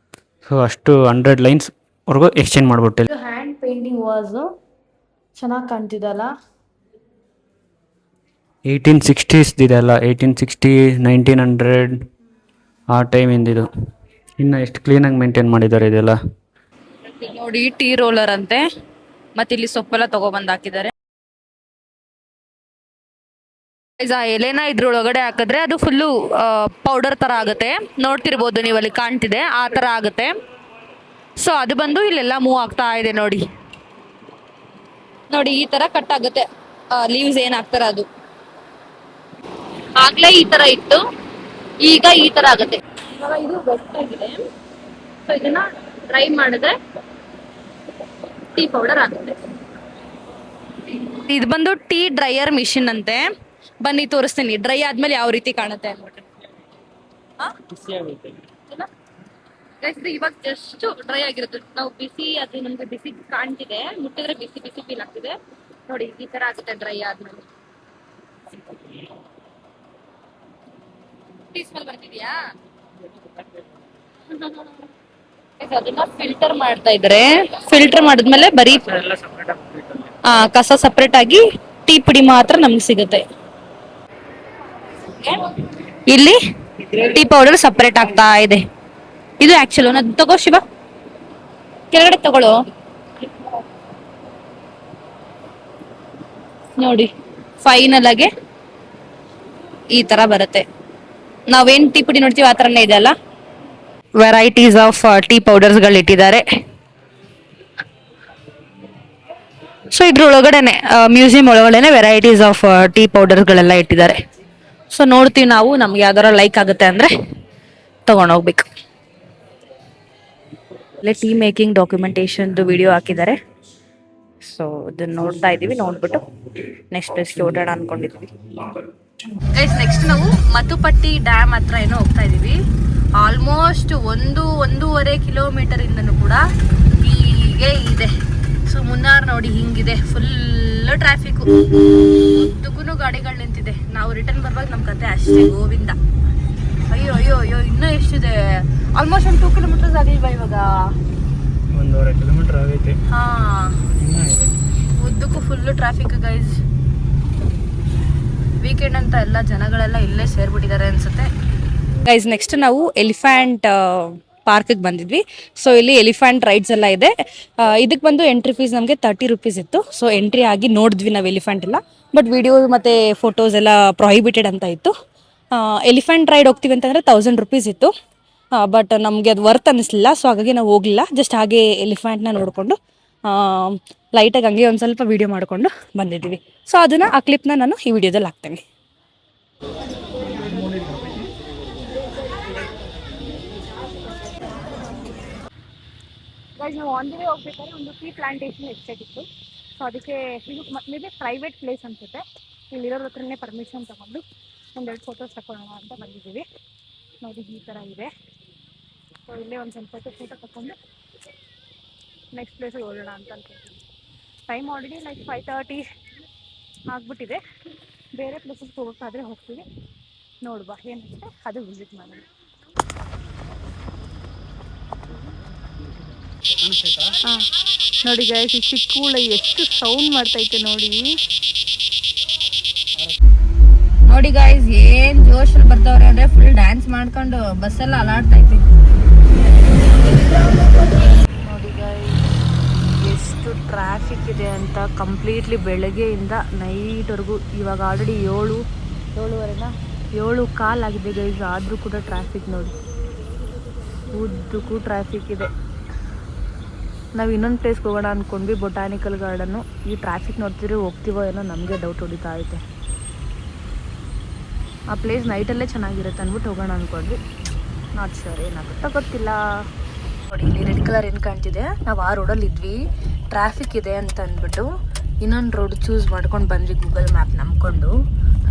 ಸೊ ಅಷ್ಟು 100 ಲೈನ್ಸ್ವರೆಗೂ ಎಕ್ಸ್ಚೇಂಜ್ ಮಾಡ್ಬಿಟ್ಟು. ಹ್ಯಾಂಡ್ ಪೇಂಟಿಂಗ್ ವಾಸ್ ಚೆನ್ನಾಗಿ ಕಾಣ್ತಿದಲ್ಲ. 1860s ಇದೆಲ್ಲ. 1860, 1900 ಆ ಟೈಮಿಂದಿದು. ಇನ್ನು ಎಷ್ಟು ಕ್ಲೀನಾಗಿ ಮೇಂಟೈನ್ ಮಾಡಿದ್ದಾರೆ ಇದೆಲ್ಲ. ನೋಡಿ ಟೀ ರೋಲರ್ ಅಂತೆ. ಮತ್ತೆ ಇಲ್ಲಿ ಸೊಪ್ಪೆಲ್ಲ ತಗೊಬಂದ್ ಹಾಕಿದ್ದಾರೆ. ಆ ಎಲೆನ ಇದ್ರೊಳಗಡೆ ಹಾಕಿದ್ರೆ ಅದು ಫುಲ್ಲು ಪೌಡರ್ ತರ ಆಗುತ್ತೆ. ನೋಡ್ತಿರ್ಬೋದು ನೀವು, ಅಲ್ಲಿ ಕಾಣ್ತಿದೆ ಆ ತರ ಆಗುತ್ತೆ. ಸೊ ಅದು ಬಂದು ಇಲ್ಲೆಲ್ಲ ಮೂವ್ ಆಗ್ತಾ ಇದೆ. ನೋಡಿ ನೋಡಿ ಈ ತರ ಕಟ್ ಆಗುತ್ತೆ. ಲೀವ್ಸ್ ಏನ್ ಹಾಕ್ತಾರ ಅದು. ಆಗ್ಲೇ ಈ ತರ ಇತ್ತು, ಈಗ ಈ ತರ ಆಗುತ್ತೆ. ಇವಾಗ ಇದು ವೆಟ್ ಆಗಿದೆ. ಸೊ ಇದನ್ನ ಡ್ರೈ ಮಾಡಿದ್ರೆ ಟೀ ಪೌಡರ್ ಆಗುತ್ತೆ. ಇದು ಬಂದು ಟೀ ಡ್ರೈಯರ್ ಮಿಷಿನ್ ಅಂತೆ. ಬನ್ನಿ ತೋರಿಸ್ತೀನಿ ಡ್ರೈ ಆದ್ಮೇಲೆ ಯಾವ ರೀತಿ ಕಾಣುತ್ತೆ ಅಂದ್ಬಿಟ್ಟು. ಇವಾಗ ಜಸ್ಟ್ ಡ್ರೈ ಆಗಿರುತ್ತೆ. ನಾವು ಬಿಸಿ, ಅದು ನಮ್ಗೆ ಬಿಸಿ ಕಾಣ್ತಿದೆ, ಮುಟ್ಟಿದ್ರೆ ಬಿಸಿ ಬಿಸಿ ಫೀಲ್ ಆಗ್ತಿದೆ. ನೋಡಿ ಈ ತರ ಆಗುತ್ತೆ ಡ್ರೈ ಆದ್ಮೇಲೆ. ಟೀ ಸ್ಮೆಲ್ ಬರ್ತಿದ್ಯಾ? ಅದನ್ನ ಫಿಲ್ಟರ್ ಮಾಡ್ತಾ ಇದ್ರೆ, ಫಿಲ್ಟರ್ ಮಾಡಿದ್ಮೇಲೆ ಬರೀ ಕಸ ಸಪ್ರೇಟ್ ಆಗಿ ಟೀ ಪುಡಿ ಮಾತ್ರ ನಮ್ಗೆ ಸಿಗುತ್ತೆ. ಇಲ್ಲಿ ಟೀ ಪೌಡರ್ ಸಪ್ರೇಟ್ ಆಗ್ತಾ ಇದೆ. ಇದು ಆಕ್ಚುಲ್ ತಗೋ ಶಿವ, ಕೆಳಗಡೆ ತಗೊಳ್ಳೋ. ನೋಡಿ ಫೈನಲ್ ಆಗಿ ಈ ತರ ಬರುತ್ತೆ. ನಾವೇನ್ ಟೀ ಪುಡಿ ನೋಡ್ತೀವಿ ಆ ತರನೇ ಇದೆ ಅಲ್ಲ. ವೆರೈಟೀಸ್ ಆಫ್ ಟೀ ಪೌಡರ್ಸ್ ಗಳು ಇಟ್ಟಿದ್ದಾರೆ. ಸೊ ಇದ್ರೊಳಗಡೆನೆ ಮ್ಯೂಸಿಯಂ ಒಳಗಡೆನೆ ವೆರೈಟೀಸ್ ಆಫ್ ಟೀ ಪೌಡರ್ಸ್ ಗಳೆಲ್ಲ ಇಟ್ಟಿದ್ದಾರೆ. ಸೊ ನೋಡ್ತೀವಿ ನಾವು, ನಮ್ಗೆ ಯಾವ್ದಾರ ಲೈಕ್ ಆಗುತ್ತೆ ಅಂದ್ರೆ ತಗೊಂಡೋಗ್ಬೇಕು. ಇಲ್ಲೇ ಟೀ ಮೇಕಿಂಗ್ ಡಾಕ್ಯುಮೆಂಟೇಶನ್ದು ವಿಡಿಯೋ ಹಾಕಿದ್ದಾರೆ. ಸೊ ಇದನ್ನ ನೋಡ್ತಾ ಇದ್ದೀವಿ. ನೋಡ್ಬಿಟ್ಟು ನೆಕ್ಸ್ಟ್ ಪ್ಲೇಸ್ಗೆ ಓಡಾಡ ಅನ್ಕೊಂಡಿದ್ವಿ. ಗೈಸ್ ನೆಕ್ಸ್ಟ್ ನಾವು ಮತುಪಟ್ಟಿ ಡ್ಯಾಮ್ ಹತ್ರ ಏನೋ ಹೋಗ್ತಾ ಇದೀವಿ. ಆಲ್ಮೋಸ್ಟ್ 1.5 ಕಿಲೋಮೀಟರ್ ಇಂದನೂ ಕೂಡ ಹೀಗೆ ಇದೆ. ಸೊ ಮುನ್ನಾರ್ ನೋಡಿ ಹಿಂಗಿದೆ, ಫುಲ್ ಟ್ರಾಫಿಕ್, ಉದ್ದಕ್ಕೂ ಗಾಡಿಗಳು ನಿಂತಿದೆ. ನಾವು ರಿಟರ್ನ್ ಬರುವಾಗ ನಮ್ಮ ಕತೆ ಅಷ್ಟೇ, ಗೋವಿಂದ. ಅಯ್ಯೋ ಅಯ್ಯೋ ಅಯ್ಯೋ, ಇನ್ನೂ ಎಷ್ಟಿದೆ? ಆಲ್ಮೋಸ್ಟ್ ಒಂದು 2 ಕಿಲೋಮೀಟರ್ಸ್ ಆಗಿಲ್ವಾ ಇವಾಗ? 1.5 ಕಿಲೋಮೀಟರ್ ಆಗೈತೆ. ಹಾ, ಉದ್ದಕ್ಕೂ ಫುಲ್ ಟ್ರಾಫಿಕ್ ಗೈಸ್. ವೀಕೆಂಡ್ ಅಂತ ಎಲ್ಲ ಜನಗಳೆಲ್ಲ ಇಲ್ಲೇ ಸೇರ್ಬಿಟ್ಟಿದ್ದಾರೆ ಅನ್ಸುತ್ತೆ. ಗೈಸ್ ನೆಕ್ಸ್ಟ್ ನಾವು ಎಲಿಫೆಂಟ್ ಪಾರ್ಕಿಗೆ ಬಂದಿದ್ವಿ. ಸೊ ಇಲ್ಲಿ ಎಲಿಫೆಂಟ್ ರೈಡ್ಸ್ ಎಲ್ಲ ಇದೆ. ಇದಕ್ಕೆ ಬಂದು ಎಂಟ್ರಿ ಫೀಸ್ ನಮಗೆ 30 ರೂಪೀಸ್ ಇತ್ತು. ಸೊ ಎಂಟ್ರಿ ಆಗಿ ನೋಡಿದ್ವಿ ನಾವು ಎಲಿಫೆಂಟ್ ಎಲ್ಲ. ಬಟ್ ವಿಡಿಯೋ ಮತ್ತು ಫೋಟೋಸ್ ಎಲ್ಲ ಪ್ರೊಹಿಬಿಟೆಡ್ ಅಂತ ಇತ್ತು. ಎಲಿಫೆಂಟ್ ರೈಡ್ ಹೋಗ್ತೀವಿ ಅಂತಂದರೆ 1000 ರೂಪೀಸ್ ಇತ್ತು. ಬಟ್ ನಮಗೆ ಅದು ವರ್ತ್ ಅನ್ನಿಸ್ಲಿಲ್ಲ. ಸೊ ಹಾಗಾಗಿ ನಾವು ಹೋಗಲಿಲ್ಲ. ಜಸ್ಟ್ ಹಾಗೆ ಎಲಿಫೆಂಟ್ನ ನೋಡಿಕೊಂಡು ಲೈಟಾಗಿ ಹಂಗೆ ಒಂದು ಸ್ವಲ್ಪ ವೀಡಿಯೋ ಮಾಡಿಕೊಂಡು ಬಂದಿದ್ದೀವಿ. ಸೊ ಅದನ್ನು ಆ ಕ್ಲಿಪ್ನ ನಾನು ಈ ವಿಡಿಯೋದಲ್ಲಿ ಹಾಕ್ತೇನೆ. ನಾವು ಆನ್ ದಿ ವೇ ಹೋಗ್ಬೇಕಾದ್ರೆ ಒಂದು ಟೀ ಪ್ಲಾಂಟೇಶನ್ ಎಕ್ಸೈಟ್ ಇತ್ತು. ಸೊ ಅದಕ್ಕೆ ಇದು ಮೇ ಬಿ ಪ್ರೈವೇಟ್ ಪ್ಲೇಸ್ ಅನ್ಸುತ್ತೆ. ಇಲ್ಲಿರೋರ ಹತ್ರನೇ ಪರ್ಮಿಷನ್ ತೊಗೊಂಡು 1-2 ಫೋಟೋಸ್ ತಗೊಳ್ಳೋಣ ಅಂತ ಬಂದಿದ್ದೀವಿ. ನೋಡಿ ಈ ಥರ ಇದೆ. ಸೊ ಇಲ್ಲೇ ಒಂದು ಸ್ವಲ್ಪ ಫೋಟೋ ತಗೊಂಡು ನೆಕ್ಸ್ಟ್ ಪ್ಲೇಸಿಗೆ ಹೋಗೋಣ ಅಂತ ಅನ್ಕೊಳ್ತೀವಿ. ಟೈಮ್ ಆಲ್ರೆಡಿ ಲೈಕ್ 5:30 ಆಗಿಬಿಟ್ಟಿದೆ. ಬೇರೆ ಪ್ಲೇಸಸ್ಗೆ ಹೋಗೋಕ್ಕಾದರೆ ಹೋಗ್ತೀವಿ. ನೋಡುವ ಏನಾಗುತ್ತೆ ಅದು ವಿಸಿಟ್ ಮಾಡೋಣ. ಹಾಂ ನೋಡಿ ಗೈಸ್, ಈ ಚಿಕ್ಕ ಹುಳ ಎಷ್ಟು ಸೌಂಡ್ ಮಾಡ್ತೈತೆ ನೋಡಿ. ನೋಡಿ ಗಾಯ್ಸ್ ಏನು ಜೋಶಲ್ಲಿ ಬರ್ತಾವ್ರೆ ಅಂದರೆ ಫುಲ್ ಡ್ಯಾನ್ಸ್ ಮಾಡ್ಕೊಂಡು ಬಸ್ಸೆಲ್ಲ ಅಲಾಡ್ತೈತೆ. ನೋಡಿ ಗೈಸ್ ಎಷ್ಟು ಟ್ರಾಫಿಕ್ ಇದೆ ಅಂತ. ಕಂಪ್ಲೀಟ್ಲಿ ಬೆಳಗ್ಗೆಯಿಂದ ನೈಟ್ವರೆಗೂ. ಇವಾಗ ಆಲ್ರೆಡಿ 7:15 ಆಗಿದೆ ಗೈಸ್. ಆದರೂ ಕೂಡ ಟ್ರಾಫಿಕ್ ನೋಡಿ, ಉದ್ದಕ್ಕೂ ಟ್ರಾಫಿಕ್ ಇದೆ. ನಾವು ಇನ್ನೊಂದು ಪ್ಲೇಸ್ಗೆ ಹೋಗೋಣ ಅಂದ್ಕೊಂಡ್ವಿ, ಬೊಟಾನಿಕಲ್ ಗಾರ್ಡನ್ನು. ಈ ಟ್ರಾಫಿಕ್ ನೋಡ್ತಿದ್ರೆ ಹೋಗ್ತೀವೋ ಏನೋ ನಮಗೆ ಡೌಟ್ ಹೊಡಿತಾ ಐತೆ. ಆ ಪ್ಲೇಸ್ ನೈಟಲ್ಲೇ ಚೆನ್ನಾಗಿರುತ್ತೆ ಅಂದ್ಬಿಟ್ಟು ಹೋಗೋಣ ಅಂದ್ಕೊಂಡ್ವಿ. ನಾಟ್ ಶ್ಯೂರ್ ಏನಾಗುತ್ತೋ ಗೊತ್ತಿಲ್ಲ. ನೋಡಿ ಇಲ್ಲಿ ರೆಡ್ ಕಲರ್ ಏನು ಕಾಣ್ತಿದೆ, ನಾವು ಆ ರೋಡಲ್ಲಿ ಇದ್ವಿ. ಟ್ರಾಫಿಕ್ ಇದೆ ಅಂತ ಅಂದ್ಬಿಟ್ಟು ಇನ್ನೊಂದು ರೋಡ್ ಚೂಸ್ ಮಾಡ್ಕೊಂಡು ಬಂದ್ವಿ ಗೂಗಲ್ ಮ್ಯಾಪ್ ನಂಬ್ಕೊಂಡು.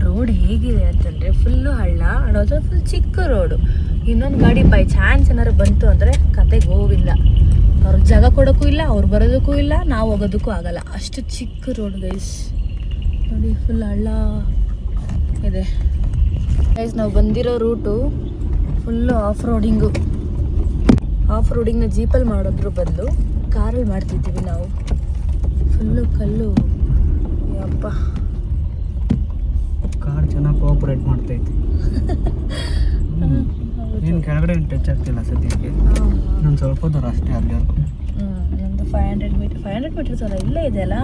ರೋಡ್ ಹೇಗಿದೆ ಅಂತಂದರೆ ಫುಲ್ಲು ಹಳ್ಳ, ಅನ್ನೋದು ಫುಲ್ ಚಿಕ್ಕ ರೋಡು. ಇನ್ನೊಂದು ಗಾಡಿ ಬೈ ಚಾನ್ಸ್ ಏನಾರು ಬಂತು ಅಂದರೆ ಕತೆ ಗೋವಿಲ್ಲ. ಅವ್ರಿಗೆ ಜಾಗ ಕೊಡೋಕ್ಕೂ ಇಲ್ಲ, ಅವ್ರು ಬರೋದಕ್ಕೂ ಇಲ್ಲ, ನಾವು ಹೋಗೋದಕ್ಕೂ ಆಗಲ್ಲ. ಅಷ್ಟು ಚಿಕ್ಕ ರೋಡ್ ಗೈಸ್. ನೋಡಿ ಫುಲ್ ಹಳ್ಳ ಇದೆ ಗೈಸ್. ನಾವು ಬಂದಿರೋ ರೂಟು ಫುಲ್ಲು ಆಫ್ ರೋಡಿಂಗ್ನ ಜೀಪಲ್ಲಿ ಮಾಡೋದ್ರ ಬದಲು ಕಾರಲ್ಲಿ ಮಾಡ್ತಿದ್ದೀವಿ ನಾವು. ಫುಲ್ಲು ಕಲ್ಲು. ಯಪ್ಪ, ಕಾರ್ ಚೆನ್ನಾಗಿ ಕೋಆಪರೇಟ್ ಮಾಡ್ತೈತಿ. ಏನು ಕೆಳಗಡೆ ಟಚ್ ಆಗ್ತಿಲ್ಲ ಸದ್ಯಕ್ಕೆ. ನಾನು ಸ್ವಲ್ಪ ದೂರ ಅಷ್ಟೇ ಅಲ್ಲಿವರೆಗೂ. ನಮ್ಮದು 500 ಮೀಟರ್ಸ್ ಅಲ್ಲ, ಇಲ್ಲೇ ಇದೆ ಅಲ್ಲ.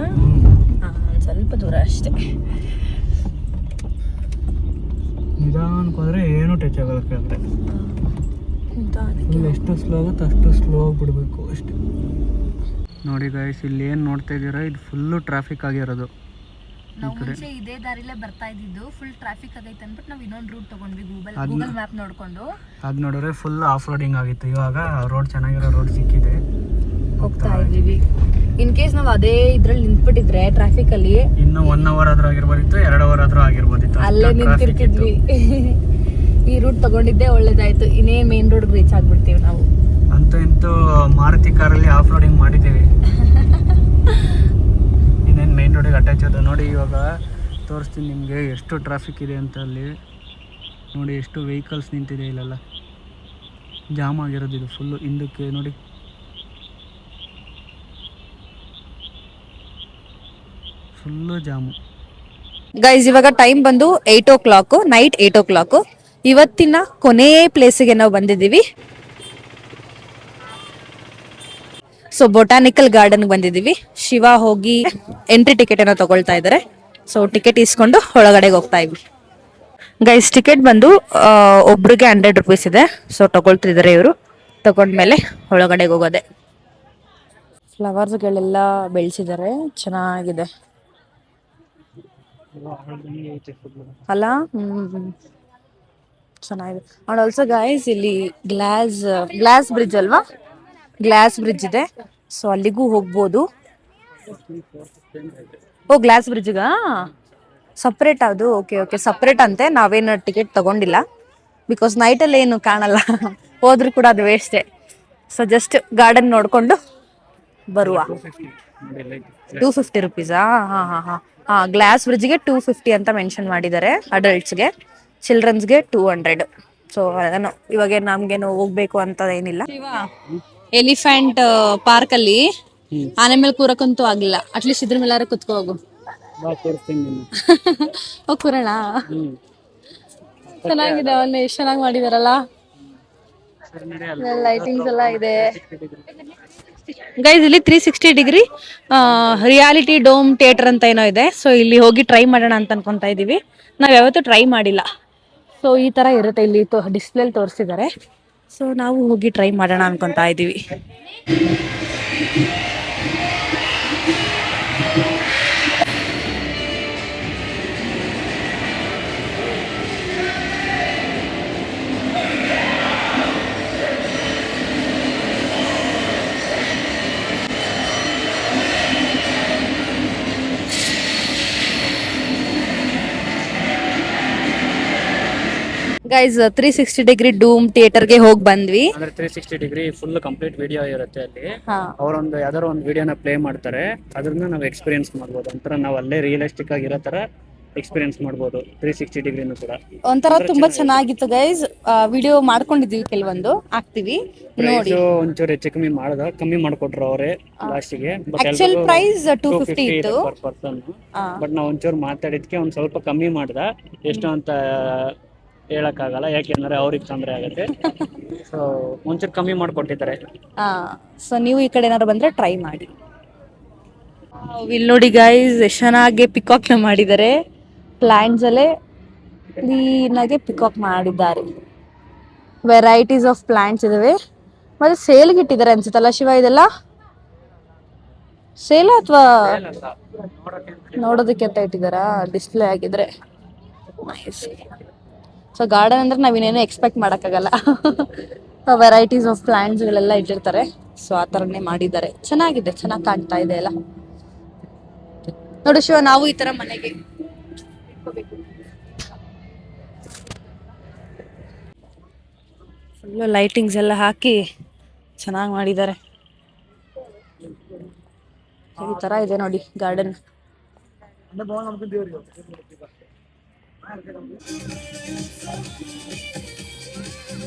ಹಾಂ, ಸ್ವಲ್ಪ ದೂರ ಅಷ್ಟೇ. ನಿಧಾನಕ್ಕೆ ಹೋದರೆ ಏನೂ ಟಚ್ ಆಗಲ್ಲ ಕೆಳಗಡೆ. ಎಷ್ಟು ಸ್ಲೋ ಆಗುತ್ತೋ ಅಷ್ಟು ಸ್ಲೋ ಬಿಡಬೇಕು ಅಷ್ಟೇ. ನೋಡಿ ಗೈಸ್, ಇಲ್ಲಿ ಏನು ನೋಡ್ತಾ ಇದ್ದೀರಾ, ಇದು ಫುಲ್ಲು ಟ್ರಾಫಿಕ್ ಆಗಿರೋದು. ನಾವು ಮುಂಚೆ ಇದೇ ದಾರಿಲೇ ಬರ್ತಾ ಇದ್ದಿದ್ದು. ಫುಲ್ ಟ್ರಾಫಿಕ್ ಆಗೈತೆ ಅಂದ್ಬಿಟ್ಟು ನಾವು ಇನ್ನೊಂದು ರೂಟ್ ತೊಗೊಂಡ್ವಿ ಗೂಗಲ್ ಮ್ಯಾಪ್ ನೋಡಿಕೊಂಡು. ಅದು ನೋಡಿದ್ರೆ ಫುಲ್ ಆಫ್ ರೋಡಿಂಗ್ ಆಗಿತ್ತು. ಇವಾಗ ರೋಡ್ ಚೆನ್ನಾಗಿರೋ ರೋಡ್ ಸಿಕ್ಕಿದೆ, ಹೋಗ್ತಾ ಇದ್ದೀವಿ. ಇನ್ ಕೇಸ್ ನಾವು ಅದೇ ಇದ್ರಲ್ಲಿ ನಿಂತ್ಬಿಟ್ಟಿದ್ರೆ ಟ್ರಾಫಿಕಲ್ಲಿ ಇನ್ನು 1 ಅವರ್ ಆದ್ರೂ ಆಗಿರ್ಬೋದಿತ್ತು, 2 ಅವರ್ ಆದ್ರೂ ಆಗಿರ್ಬೋದಿತ್ತು, ಅಲ್ಲೇ ನಿಂತಿರ್ತಿದ್ವಿ. ಈ ರೂಟ್ ತಗೊಂಡಿದ್ದೆ ಒಳ್ಳೇದಾಯ್ತು. ಇನ್ನೇನು ಮೇನ್ ರೋಡ್ಗೆ ರೀಚ್ ಆಗ್ಬಿಡ್ತೀವಿ ನಾವು. ಅಂತೂ ಇಂತೂ ಮಾರುತಿ ಕಾರಲ್ಲಿ ಆಫ್ ರೋಡಿಂಗ್ ಮಾಡಿದ್ದೀವಿ. ಇನ್ನೇನು ಮೇನ್ ರೋಡಿಗೆ ಅಟ್ಯಾಚ್ ಅದು. ನೋಡಿ ಇವಾಗ ತೋರಿಸ್ತೀನಿ ನಿಮಗೆ ಎಷ್ಟು ಟ್ರಾಫಿಕ್ ಇದೆ ಅಂತ. ಅಲ್ಲಿ ನೋಡಿ ಎಷ್ಟು ವೆಹಿಕಲ್ಸ್ ನಿಂತಿದೆ ಇಲ್ಲೆಲ್ಲ. ಜಾಮ್ ಆಗಿರೋದು ಇದು ಫುಲ್ಲು. ಹಿಂದಕ್ಕೆ ನೋಡಿ, ಫುಲ್ಲು ಜಾಮು ಗೈಸ್. ಇವಾಗ ಟೈಮ್ ಬಂದು 8 o'clock, ನೈಟ್ 8 o'clock. ಇವತ್ತಿನ ಕೊನೆ ಪ್ಲೇಸಿಗೆ ನಾವು ಬಂದಿದ್ದೀವಿ. ಸೊ ಬೊಟಾನಿಕಲ್ ಗಾರ್ಡನ್ಗೆ ಬಂದಿದ್ದೀವಿ. ಶಿವ ಹೋಗಿ ಎಂಟ್ರಿ ಟಿಕೆಟ್ ಏನೋ ತಗೊಳ್ತಾ ಇದ್ದಾರೆ. ಸೊ ಟಿಕೆಟ್ ಇಸ್ಕೊಂಡು ಒಳಗಡೆಗೆ ಹೋಗ್ತಾ ಇದ್ವಿ. ಗೈಸ್ ಟಿಕೆಟ್ ಬಂದು ಒಬ್ರಿಗೆ 100 ರೂಪೀಸ್ ಇದೆ. ಸೊ ತಗೊಳ್ತಿದ್ದಾರೆ ಇವರು. ತಗೊಂಡ್ಮೇಲೆ ಒಳಗಡೆಗೆ ಹೋಗೋದೆ. ಫ್ಲವರ್ಸ್ಗಳೆಲ್ಲ ಬೆಳೆಸಿದ್ದಾರೆ, ಚೆನ್ನಾಗಿದೆ ಅಲ್ಲ. ಚೆನ್ನಾಗಿದೆ. ಅಂಡ್ ಆಲ್ಸೋ ಗೈಸ್ ಇಲ್ಲಿ ಗ್ಲಾಸ್ ಬ್ರಿಡ್ಜ್ ಅಲ್ವಾ, ಗ್ಲಾಸ್ ಬ್ರಿಡ್ಜ್ ಇದೆ, ಸೊ ಅಲ್ಲಿಗೂ ಹೋಗ್ಬೋದು. ಓ ಗ್ಲಾಸ್ ಬ್ರಿಡ್ಜ್ಗಾ ಸಪ್ರೇಟ್ ಅದು? ಓಕೆ ಓಕೆ, ಸಪ್ರೇಟ್ ಅಂತೆ. ನಾವೇನು ಟಿಕೆಟ್ ತಗೊಂಡಿಲ್ಲ ಬಿಕಾಸ್ ನೈಟಲ್ಲಿ ಏನು ಕಾಣಲ್ಲ. ಹೋದ್ರೂ ಕೂಡ ಅದು ವೇಸ್ಟೇ. ಸೊ ಜಸ್ಟ್ ಗಾರ್ಡನ್ ನೋಡ್ಕೊಂಡು ಬರುವ. 250 ರುಪೀಸಾ? ಹಾಂ ಹಾಂ ಹಾಂ ಹಾಂ, ಗ್ಲಾಸ್ ಬ್ರಿಡ್ಜ್ಗೆ 250 ಅಂತ ಮೆನ್ಷನ್ ಮಾಡಿದ್ದಾರೆ ಅಡಲ್ಟ್ಸ್ಗೆ, ಚಿಲ್ಡ್ರನ್ಸ್ಗೆ 200. ಸೊ ಅದನ್ನು ಇವಾಗ ನಮ್ಗೇನು ಹೋಗ್ಬೇಕು ಅಂತ ಏನಿಲ್ಲ. ಎಲಿಫೆಂಟ್ ಪಾರ್ಕ್ ಅಲ್ಲಿ ಆನೆ ಮೇಲೆ ಕೂರಕ್ಕಂತೂ ಆಗಿಲ್ಲ, ಅಟ್ಲೀಸ್ಟ್ ಇದ್ರ ಮೇಲೆ ಕುತ್ಕೋ ಹೋಗು. ಹೋಗ್ ಕೂರೋಣ. ಚೆನ್ನಾಗಿದೆ, ಅವನ್ನ ಎಷ್ಟು ಚೆನ್ನಾಗಿ ಮಾಡಿದಾರಲ್ಲ, ಲೈಟಿಂಗ್ಸ್ ಎಲ್ಲ ಇದೆ. ಗೈಸ್ ಇಲ್ಲಿ 360 ಡಿಗ್ರಿ ರಿಯಾಲಿಟಿ ಡೋಮ್ ಥಿಯೇಟರ್ ಅಂತ ಏನೋ ಇದೆ. ಸೊ ಇಲ್ಲಿ ಹೋಗಿ ಟ್ರೈ ಮಾಡೋಣ ಅಂತ ಅನ್ಕೊಂತಾ ಇದೀವಿ. ನಾವ್ ಯಾವತ್ತೂ ಟ್ರೈ ಮಾಡಿಲ್ಲ. ಸೊ ಈ ತರ ಇರುತ್ತೆ ಇಲ್ಲಿ, ಡಿಸ್ಪ್ಲೇಲಿ ತೋರಿಸಿದ್ದಾರೆ. ಸೊ ನಾವು ಹೋಗಿ ಟ್ರೈ ಮಾಡೋಣ ಅನ್ಕೊಂತಾ ಇದೀವಿ. ಗೈಸ್ 360 ಡಿಗ್ರಿ ಡೂಮ್ ಥಿಯೇಟರ್ಗೆ ಹೋಗಿ ಬಂದ್ವಿ. ಅಂದ್ರೆ 360 ಡಿಗ್ರಿ ಫುಲ್ ಕಂಪ್ಲೀಟ್ ವಿಡಿಯೋ ಇರುತ್ತೆ ಅಲ್ಲಿ. ಅವರೊಂದು ಯಾವ್ದಾರ ಒಂದು ವಿಡಿಯೋನ ಪ್ಲೇ ಮಾಡ್ತಾರೆ, ಅದನ್ನ ನಾವು ಎಕ್ಸ್ಪೀರಿಯನ್ಸ್ ಮಾಡ್ಬೋದು. ಒಂಥರ ನಾವು ಅಲ್ಲೇ ರಿಯಲಿಸ್ಟಿಕ್ ಆಗಿರೋ ತರ ಎಕ್ಸ್ಪೀರಿಯನ್ಸ್ ಮಾಡ್ಬೋದು 360 ಡಿಗ್ರಿನೂ ಕೂಡ. ಒಂಥರ ತುಂಬಾ ಚೆನ್ನಾಗಿತ್ತು ಗೈಸ್. ವಿಡಿಯೋ ಮಾಡ್ಕೊಂಡಿದೀವಿ, ಕೆಲವೊಂದು ಹಾಕ್ತಿವಿ ನೋಡಿ. ಒಂಚೂರು ಹೆಚ್ಚು ಕಮ್ಮಿ ಮಾಡ್ಕೊಟ್ರು ಅವರೇ ಲಾಸ್ಟಿಗೆ. ಆಕ್ಚುಯಲ್ ಪ್ರೈಸ್ 250 ಇತ್ತು ಪರ್ ಪರ್ಸನ್. ಬಟ್ ನಾವು ಒಂಚೂರು ಮಾತಾಡಿದ್ಕೆ ಒಂದ್ ಸ್ವಲ್ಪ ಕಮ್ಮಿ ಮಾಡ್ದ. ಎಷ್ಟು ಅಂತ ಹೇಳಕ್ಕಾಗಲ್ಲ, ಯಾಕೆಂದ್ರೆ ಅವ್ರಿಗೆ ತೊಂದರೆ ಆಗುತ್ತೆ. ಸೊ ಒಂಚೂರು ಕಮ್ಮಿ ಮಾಡ್ಕೊಟ್ಟಿದ್ದಾರೆ. ಸೊ ನೀವು ಈ ಕಡೆ ಏನಾದ್ರು ಬಂದ್ರೆ ಟ್ರೈ ಮಾಡಿ. ಇಲ್ಲಿ ನೋಡಿ ಗೈಸ್, ಎಷ್ಟು ಚೆನ್ನಾಗಿ ಪಿಕಾಕ್ ಮಾಡಿದ್ದಾರೆ. ಪ್ಲಾಂಟ್ಸ್ ಅಲ್ಲೇ ಕ್ಲೀನಾಗೆ ಪಿಕಾಕ್ ಮಾಡಿದ್ದಾರೆ. ವೆರೈಟೀಸ್ ಆಫ್ ಪ್ಲಾಂಟ್ಸ್ ಇದಾವೆ. ಮತ್ತೆ ಸೇಲ್ಗೆ ಇಟ್ಟಿದ್ದಾರೆ ಅನ್ಸುತ್ತಲ್ಲ ಶಿವ, ಇದೆಲ್ಲ ಸೇಲ್ ಅಥವಾ ನೋಡೋದಕ್ಕೆ ಅಂತ ಇಟ್ಟಿದಾರಾ? ಡಿಸ್ಪ್ಲೇ ಆಗಿದ್ರೆ ನೈಸ್. ಸೊ ಗಾರ್ಡನ್ ಅಂದ್ರೆ ನಾವಿನ್ನೇನು ಎಕ್ಸ್ಪೆಕ್ಟ್ ಮಾಡೋಕ್ಕಾಗಲ್ಲ. ವೆರೈಟೀಸ್ ಆಫ್ ಪ್ಲಾಂಟ್ಸ್ಗಳೆಲ್ಲ ಇಟ್ಟಿರ್ತಾರೆ. ಸೊ ಆ ಥರನೇ ಮಾಡಿದ್ದಾರೆ. ಚೆನ್ನಾಗಿದೆ, ಚೆನ್ನಾಗಿ ಕಾಣ್ತಾ ಇದೆ ಎಲ್ಲ. ನೋಡು ಶಿವ, ನಾವು ಈ ತರ ಮನೆಗೆ ಫುಲ್ಲು ಲೈಟಿಂಗ್ಸ್ ಎಲ್ಲ ಹಾಕಿ ಚೆನ್ನಾಗಿ ಮಾಡಿದ್ದಾರೆ. ಈ ತರ ಇದೆ ನೋಡಿ ಗಾರ್ಡನ್.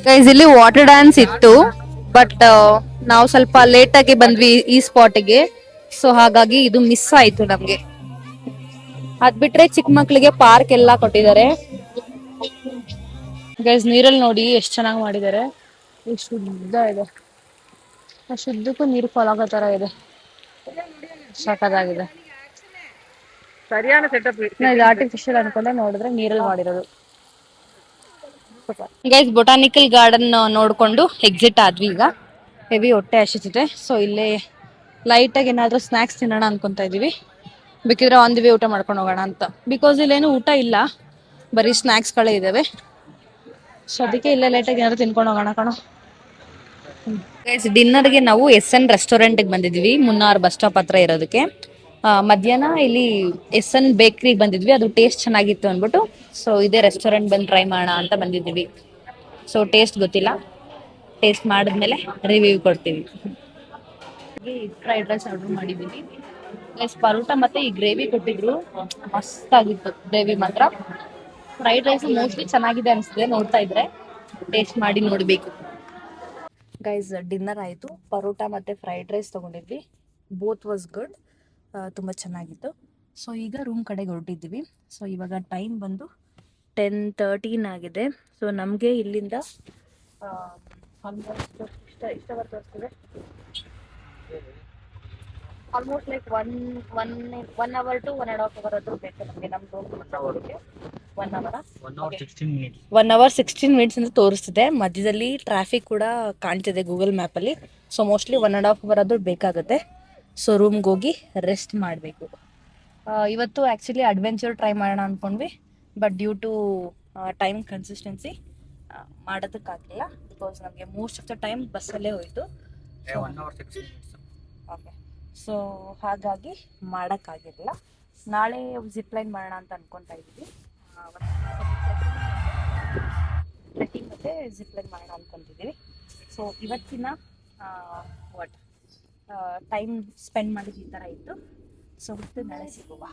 ಗೈಸ್ ಇಲ್ಲಿ ವಾಟರ್ ಡ್ಯಾನ್ಸ್ ಇತ್ತು, ಬಟ್ ನಾವು ಸ್ವಲ್ಪ ಲೇಟ್ ಆಗಿ ಬಂದ್ವಿ ಈ ಸ್ಪಾಟ್ಗೆ. ಸೊ ಹಾಗಾಗಿ ಇದು ಮಿಸ್ ಆಯ್ತು ನಮ್ಗೆ. ಅದ್ ಬಿಟ್ರೆ ಚಿಕ್ಕ ಮಕ್ಳಿಗೆ ಪಾರ್ಕ್ ಎಲ್ಲ ಕೊಟ್ಟಿದ್ದಾರೆ. ಗೈಸ್ ನೀರಲ್ಲಿ ನೋಡಿ ಎಷ್ಟು ಚೆನ್ನಾಗಿ ಮಾಡಿದ್ದಾರೆ. ಎಷ್ಟು ಶುದ್ಧ ಇದೆ, ಶುದ್ಧಕ್ಕೂ ನೀರು ಫಾಲ್ ಆಗೋ ತರ ಇದೆ. ಸಖತ್ತಾಗಿದೆ. ಸರಿಯಾದ ಸೆಟಪ್. ಇದು ಆರ್ಟಿಫಿಷಿಯಲ್ ಅನ್ಕೊಂಡೆ, ನೋಡಿದ್ರೆ ನೀರಲ್ಲಿ ಮಾಡಿರೋದು. ಗೈಸ್ ಬೊಟಾನಿಕಲ್ ಗಾರ್ಡನ್ ನೋಡ್ಕೊಂಡು ಎಕ್ಸಿಟ್ ಆದ್ವಿ. ಈಗ ಹೆವಿ ಹೊಟ್ಟೆ ಹಸಿತಿದೆ. ಸೊ ಇಲ್ಲೇ ಲೈಟ್ ಆಗಿ ಏನಾದ್ರೂ ಸ್ನಾಕ್ಸ್ ತಿನ್ನೋಣ ಅನ್ಕೊಂತಾ ಇದೀವಿ. ಬೇಕಿದ್ರೆ ಆನ್ ದಿ ವೇ ಊಟ ಮಾಡ್ಕೊಂಡು ಹೋಗೋಣ ಅಂತ. ಬಿಕಾಸ್ ಇಲ್ಲೇನು ಊಟ ಇಲ್ಲ, ಬರೀ ಸ್ನಾಕ್ಸ್ಗಳೇ ಇದಾವೆ. ಸೊ ಅದಕ್ಕೆ ಇಲ್ಲೇ ಲೈಟಾಗಿ ಏನಾದ್ರು ತಿನ್ಕೊಂಡು ಹೋಗೋಣ ಕಣೋ. ಗೈಸ್ ಡಿನ್ನರ್ಗೆ ನಾವು SN ರೆಸ್ಟೋರೆಂಟ್ಗೆ ಬಂದಿದ್ವಿ, ಮುನ್ನಾರ್ ಬಸ್ ಸ್ಟಾಪ್ ಹತ್ರ ಇರೋದಕ್ಕೆ. ಮಧ್ಯಾಹ್ನ ಇಲ್ಲಿ SN ಬೇಕ್ರಿಗೆ ಬಂದಿದ್ವಿ, ಅದು ಟೇಸ್ಟ್ ಚೆನ್ನಾಗಿತ್ತು ಅಂದ್ಬಿಟ್ಟು. ಸೊ ಇದೇ ರೆಸ್ಟೋರೆಂಟ್ ಬಂದು ಟ್ರೈ ಮಾಡೋಣ ಅಂತ ಬಂದಿದ್ವಿ. ಸೊ ಟೇಸ್ಟ್ ಗೊತ್ತಿಲ್ಲ, ಟೇಸ್ಟ್ ಮಾಡಿದ್ಮೇಲೆ ರಿವ್ಯೂ ಕೊಡ್ತೀವಿ. ಫ್ರೈಡ್ ರೈಸ್ ಆರ್ಡರ್ ಮಾಡಿದ್ದೀವಿ ಗೈಸ್. ಪರೋಟ ಮತ್ತೆ ಈ ಗ್ರೇವಿ ಕೊಟ್ಟಿದ್ರು, ಮಸ್ತ್ ಆಗಿತ್ತು ಗ್ರೇವಿ ಮಾತ್ರ. ಫ್ರೈಡ್ ರೈಸ್ ಮೋಸ್ಟ್ಲಿ ಚೆನ್ನಾಗಿದೆ ಅನಿಸ್ತಿದೆ, ನೋಡ್ತಾ ಇದ್ರೆ ಟೇಸ್ಟ್ ಮಾಡಿ ನೋಡಬೇಕು. ಗೈಸ್ ಡಿನ್ನರ್ ಆಯಿತು. ಪರೋಟ ಮತ್ತು ಫ್ರೈಡ್ ರೈಸ್ ತೊಗೊಂಡಿದ್ವಿ. ಬೋತ್ ವಾಸ್ ಗುಡ್, ತುಂಬ ಚೆನ್ನಾಗಿತ್ತು. ಸೊ ಈಗ ರೂಮ್ ಕಡೆಗೆ ಹೊರಟಿದ್ವಿ. ಸೊ ಇವಾಗ ಟೈಮ್ ಬಂದು 10:13 ಆಗಿದೆ. ಸೊ ನಮಗೆ ಇಲ್ಲಿಂದ ಆಲ್ಮೋಸ್ಟ್ ಇಷ್ಟ ಬರ್ತದೆ, almost like one hour to 1.5 hour ಆದರೂ ಬೇಕು ನಮಗೆ ನಮ್ಮ ರೂಮ್. 1 ಅವರ್ 16 ಮಿನಿಟ್ಸ್ ಅಂತ ತೋರಿಸ್ತಿದೆ. ಮಧ್ಯದಲ್ಲಿ ಟ್ರಾಫಿಕ್ ಕೂಡ ಕಾಣ್ತಿದೆ ಗೂಗಲ್ ಮ್ಯಾಪಲ್ಲಿ. ಸೊ ಮೋಸ್ಟ್ಲಿ 1.5 ಅವರ್ ಆದರೂ ಬೇಕಾಗುತ್ತೆ. ಸೊ ರೂಮ್ಗೆ ಹೋಗಿ ರೆಸ್ಟ್ ಮಾಡಬೇಕು. ಇವತ್ತು ಆ್ಯಕ್ಚುಲಿ ಅಡ್ವೆಂಚರ್ ಟ್ರೈ ಮಾಡೋಣ ಅಂದ್ಕೊಂಡ್ವಿ, but due to time consistency ಮಾಡೋದಕ್ಕಾಗಲಿಲ್ಲ. ಬಿಕಾಸ್ ನಮಗೆ ಮೋಸ್ಟ್ ಆಫ್ ದ ಟೈಮ್ ಬಸ್ಸಲ್ಲೇ ಹೋಯಿತು. 1 hour 6 minutes. ಓಕೆ. ಸೊ ಹಾಗಾಗಿ ಮಾಡೋಕ್ಕಾಗಿರಲಿಲ್ಲ. ನಾಳೆ ಜಿಪ್ಲೈನ್ ಮಾಡೋಣ ಅಂತ ಅನ್ಕೊತಾ ಇದ್ದೀವಿ. ಟ್ರೆಕ್ಕಿಂಗ್ ಮತ್ತು ಜಿಪ್ಲೈನ್ ಮಾಡೋಣ ಅನ್ಕೊತಿದ್ದೀವಿ. ಸೊ ಇವತ್ತಿನ ಟೈಮ್ ಸ್ಪೆಂಡ್ ಮಾಡಿದ ಈ ಥರ ಇತ್ತು. ಸೊ ಮತ್ತೆ ನಾಳೆ ಸಿಗುವ.